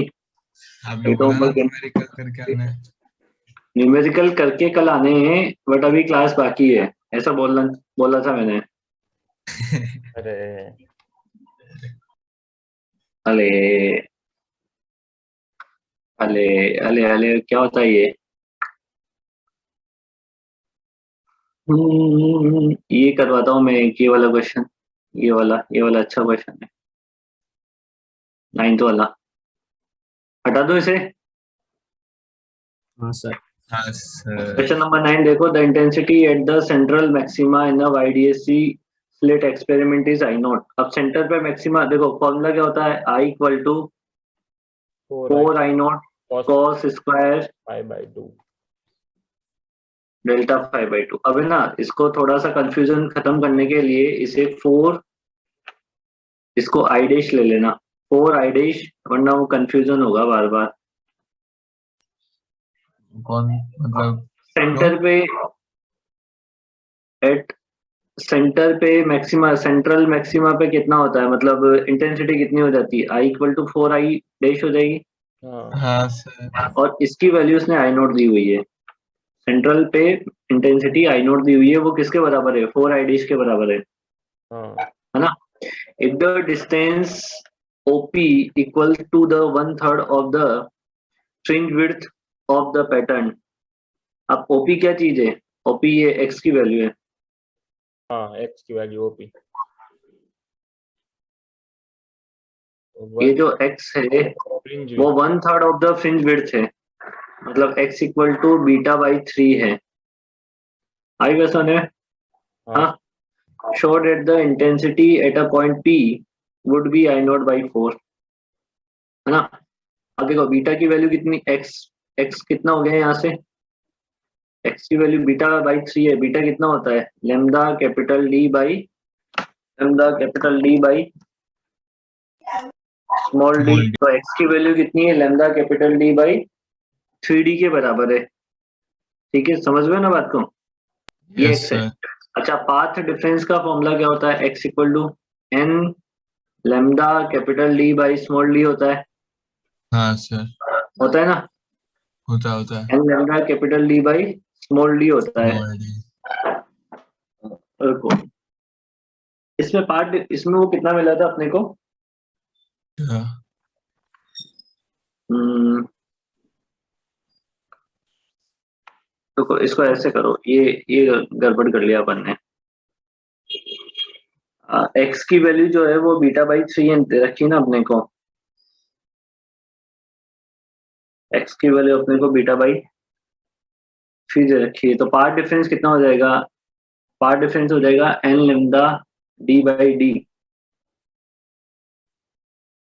आपने ये तो बोला ना होमवर्क न्यूमेरिकल करके आना है। न्यूमेरिकल करके कल आने हैं, बट अभी क्लास बाकी है, ऐसा बोला था मैंने। अरे अले अले अले अले क्या होता है ये? ये करवाता हूँ मैं एक, ये वाला क्वेश्चन, ये वाला अच्छा क्वेश्चन है, 9th वाला। हटा दो इसे। हाँ सर। हाँ सर। क्वेश्चन नंबर 9 देखो, the intensity at the central maxima in YDSC slit experiment is I nought. अब सेंटर पे मैक्सिमा देखो, फॉर्मूला क्या होता है? I equal to 4 I nought cos square π/2 delta 5/2। अब है ना, इसको थोड़ा सा कंफ्यूजन खत्म करने के लिए इसे 4, इसको I डैश ले लेना, 4 I डैश, वरना वो कंफ्यूजन होगा बार बार। कौन मतलब? सेंटर पे एट सेंटर पे मैक्सिमा, सेंट्रल मैक्सिमा पे कितना होता है, मतलब इंटेंसिटी कितनी हो जाती है? I equal to 4 I dash हो जाएगी। हाँ सर। और इसकी वैल्यू उसने I नॉट दी हुई है। सेंट्रल पे इंटेंसिटी I नॉट दी हुई है, वो किसके बराबर है? 4 I डैश के बराबर है ना? If the distance OP equal to the 1/3 of the fringe width of the pattern। अब OP क्या चीज है? OP ये x की वैल्यू है। हाँ, x की वैल्यू OP। ये जो x है वो 1/3 ऑफ द फ्रिंज विड्थ है, मतलब x equal to beta by 3 है। आई क्वेश्चन है। हाँ, show that the intensity at a point P would be I naught by 4, है ना? अब देखो बीटा की वैल्यू कितनी, x कितना हो गया यहाँ से? x की वैल्यू बीटा बाई 3 है। बीटा कितना होता है? Lambda capital D by small D. तो x की वैल्यू कितनी है? Lambda capital D by 3D के बराबर है। ठीक है, समझ में ना बात को? ये यस x है। सर। अच्छा, पाथ डिफरेंस का फॉर्मूला क्या होता है? x equal to n lambda capital D by small d होता है। हाँ सर। होता है ना? होता है। n lambda capital D by small d होता है। रुको, इसमें वो कितना मिला था अपने को? रुको, इसको ऐसे करो, ये गड़बड़ कर लिया अपन ने। x की वैल्यू जो है वो बीटा बाई 3 रखी ना अपने को। x की वैल्यू अपने को बीटा बाई 3 दे रखी है, तो पार्ट डिफरेंस कितना हो जाएगा? पार्ट डिफरेंस हो जाएगा n lambda d by D.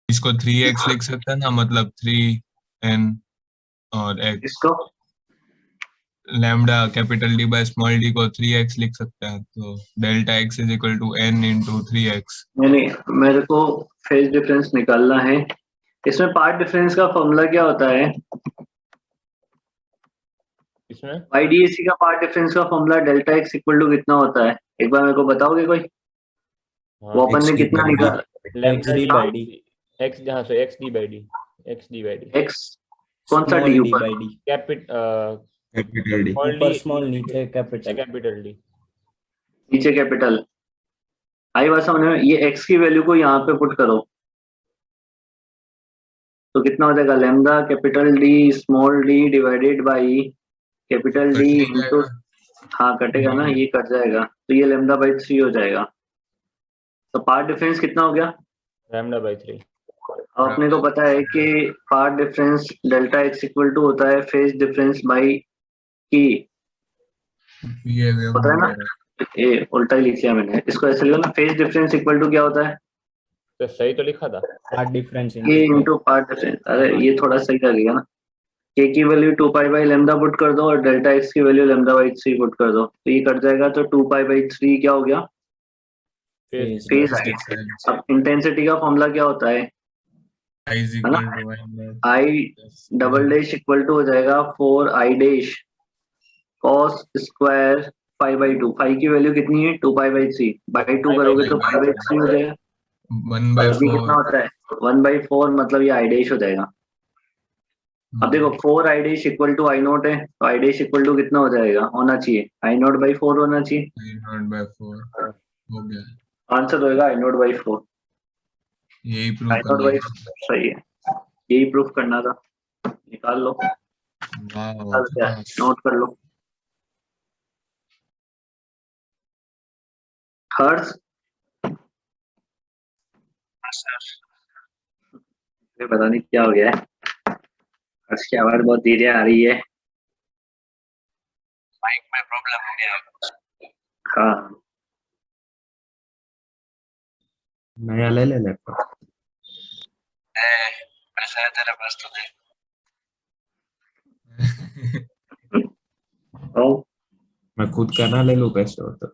इसको 3x लिख सकते हैं ना, मतलब 3n और x इसको lambda capital D by small d को 3x लिख सकते हैं, तो डेल्टा x is equal to n into 3x। नहीं, मेरे को फेज डिफरेंस निकालना है। इसमें पार्ट डिफरेंस का फॉर्मूला क्या होता है? इसमें YDAC का पार्ट डिफरेंस का formula delta x equal to कितना होता है? एक बार मेरे को बताओगे कोई? वो अपन ने XD कितना by D। निकाला? XD by D। x जहाँ से xd by d x कौन सा Small d d ऊपर? by D। Capital D। ऊपर स्मॉल नीचे कैपिटल। Capital d। नीचे कैपिटल। आई बात समझ में? ये x की वैल्यू को यहाँ पे पुट करो तो कितना हो जाएगा? Lambda capital D small d divided by capital D cut into, हाँ कटेगा ना, ये कट जाएगा तो ये लैम्डा बाई 3 हो जाएगा। तो पार्ट डिफरेंस कितना हो गया? Lambda by 3। अब अपने को पता है कि path difference delta x equal to होता है फेज डिफरेंस बाई की, ये पता है ना? ये उल्टा ही लिख लिया मैंने, इसको ऐसे लिखो ना, फेज डिफरेंस इक्वल टू क्या होता है? तो सही तो लिखा था। Path difference k into path difference. अरे ये थोड़ा सही लगेगा ना। k की value 2 pi by lambda put कर दो और डेल्टा x की वैल्यू लैम्डा बाई 3 पुट कर दो, तो ये कट जाएगा, तो 2 पाई बाई 3 क्या हो गया? Phase phase difference. अब इंटेंसिटी का फॉर्मूला क्या होता है? I is है ना? equal to I double dash equal to हो जाएगा 4i डैश cos स्क्वायर 5/2। 5 की वैल्यू कितनी है? 2 पाई बाई 3 बाई 2 करोगे तो 5/3 हो जाएगा। 1/4। अभी कितना होता है? 1/4, मतलब ये आई डैश हो जाएगा। अब देखो 4i dash equal to I naught है, तो आई डैश इक्वल टू कितना हो जाएगा? होना चाहिए आई नोट बाई 4 होना चाहिए। I0/4 हो गया। आंसर होएगा आई नोट बाई 4। यही प्रूव आई नोट करना बाई है। 4 सही है, यही प्रूफ करना था। निकाल लो, वाह निकाल क्या है, नोट कर लो। हर्ट्ज, पता नहीं क्या हो गया है, हर्ट्ज की आवाज बहुत धीरे आ रही है। माइक में प्रॉब्लम हो गया। हाँ नया ले ले लैपटॉप। पैसा है तेरे पास तो दे। ओ मैं खुद का ना ले लूं पैसे हो तो।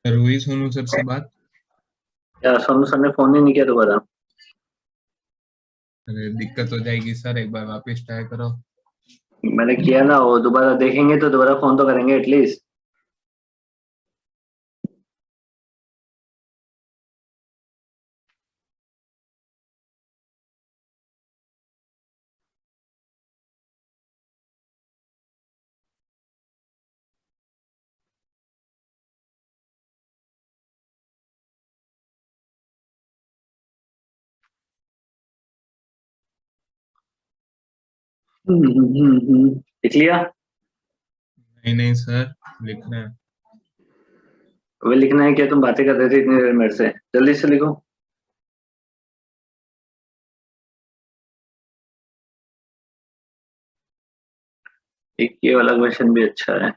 सर हुई सोनू सर से बात? क्या सोनू सर ने फोन ही नहीं किया दोबारा? अरे दिक्कत हो जाएगी सर, एक बार वापस ट्राई करो। मैंने किया ना, वो दोबारा देखेंगे तो दोबारा फोन तो करेंगे एटलीस्ट। लिख लिया? नहीं सर, लिखना है। वे लिखना है क्या? तुम बातें कर रहे थे इतनी देर मेरे से, जल्दी से लिखो। एक ये वाला क्वेश्चन भी अच्छा है,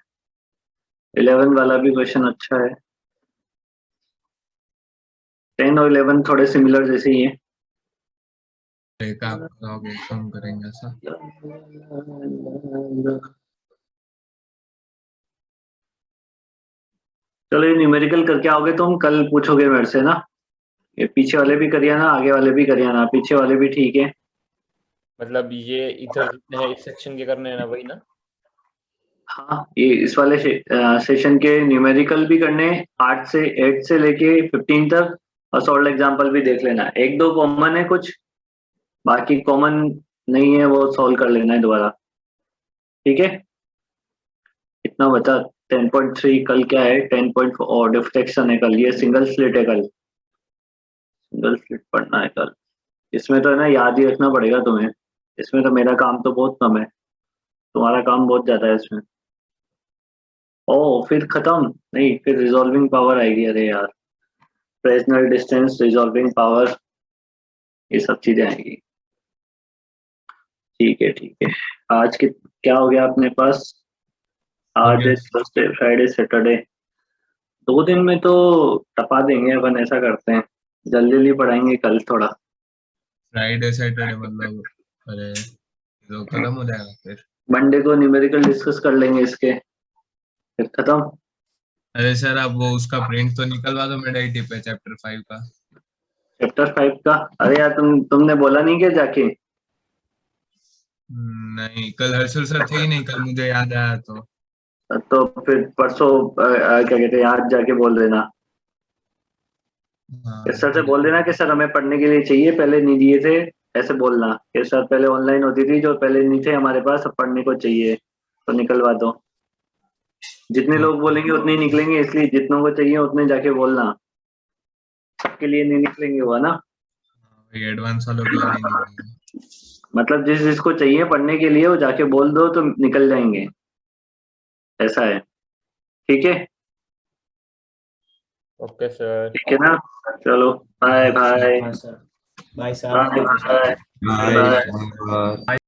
11 वाला भी क्वेश्चन अच्छा है। 10 और 11 थोड़े सिमिलर जैसे ही है। एक आप करोगे, कम करेंगे ऐसा। चलो ये न्यूमेरिकल करके आओगे तुम, कल पूछोगे मेरे से ना। ये पीछे वाले भी करिए ना, आगे वाले भी करिए ना, पीछे वाले भी ठीक है। मतलब ये इधर जितने हैं इस सेक्शन के करने हैं ना, वही ना? हाँ ये इस वाले सेशन के न्यूमेरिकल भी करने, 8 से 8 से लेके 15 तक, और सॉल्व एग्जांपल भी देख लेना। एक दो कॉमन है कुछ, बाकी कॉमन नहीं है, वो सॉल्व कर लेना है दोबारा, ठीक है? इतना बचा 10.3। कल क्या है? 10.4 और डिफ्लेक्शन है कल, ये सिंगल स्लिट है कल, सिंगल स्लिट पढ़ना है कल। इसमें तो है ना याद ही रखना पड़ेगा तुम्हें, इसमें तो मेरा काम तो बहुत कम है, तुम्हारा काम बहुत ज्यादा है इसमें। ओ फिर खत्म नहीं, फिर रिजॉल्विंग पावर आएगी। अरे यार, फ्रेसनल डिस्टेंस, रिजॉल्विंग पावर, ये सब चीजें आएंगी। ठीक है। आज के क्या हो गया अपने पास? आज गया। थर्सडे, फ्राइडे, सैटरडे, 2 दिन में तो टपा देंगे अपन। ऐसा करते हैं, जल्दी जल्दी पढ़ाएंगे कल थोड़ा। फ्राइडे सैटरडे मतलब अरे तो खत्म हो जाएगा फिर। मंडे को न्यूमेरिकल डिस्कस कर लेंगे इसके, फिर खत्म। अरे सर आप वो उसका प्रिंट तो निकलवा दो मेडिटी पे चैप्टर 5 का। चैप्टर 5 का? अरे यार तुमने बोला नहीं क्या जाके? नहीं कल हर्षल सर थे ही नहीं, कल मुझे याद आया तो फिर परसों क्या कहते हैं, आज जाके बोल देना। हाँ सर से बोल देना कि सर हमें पढ़ने के लिए चाहिए, पहले नहीं दिए थे। ऐसे बोलना कि सर पहले ऑनलाइन होती थी, जो पहले नहीं थे हमारे पास, अब पढ़ने को चाहिए तो निकलवा दो। जितने लोग बोलेंगे उतने ही निकलेंगे, इसलिए जितनों को चाहिए उतने जाके बोलना। सबके लिए नहीं निकलेंगे, हुआ ना? एडवांस वालों के लिए नहीं निकलेंगे। मतलब जिस जिसको चाहिए पढ़ने के लिए वो जाके बोल दो तो निकल जाएंगे, ऐसा है। ठीक है? Okay sir. ठीक है ना? चलो बाय बाय हाँ sir, bye sir, thank you sir. Bye bye bye. Bye.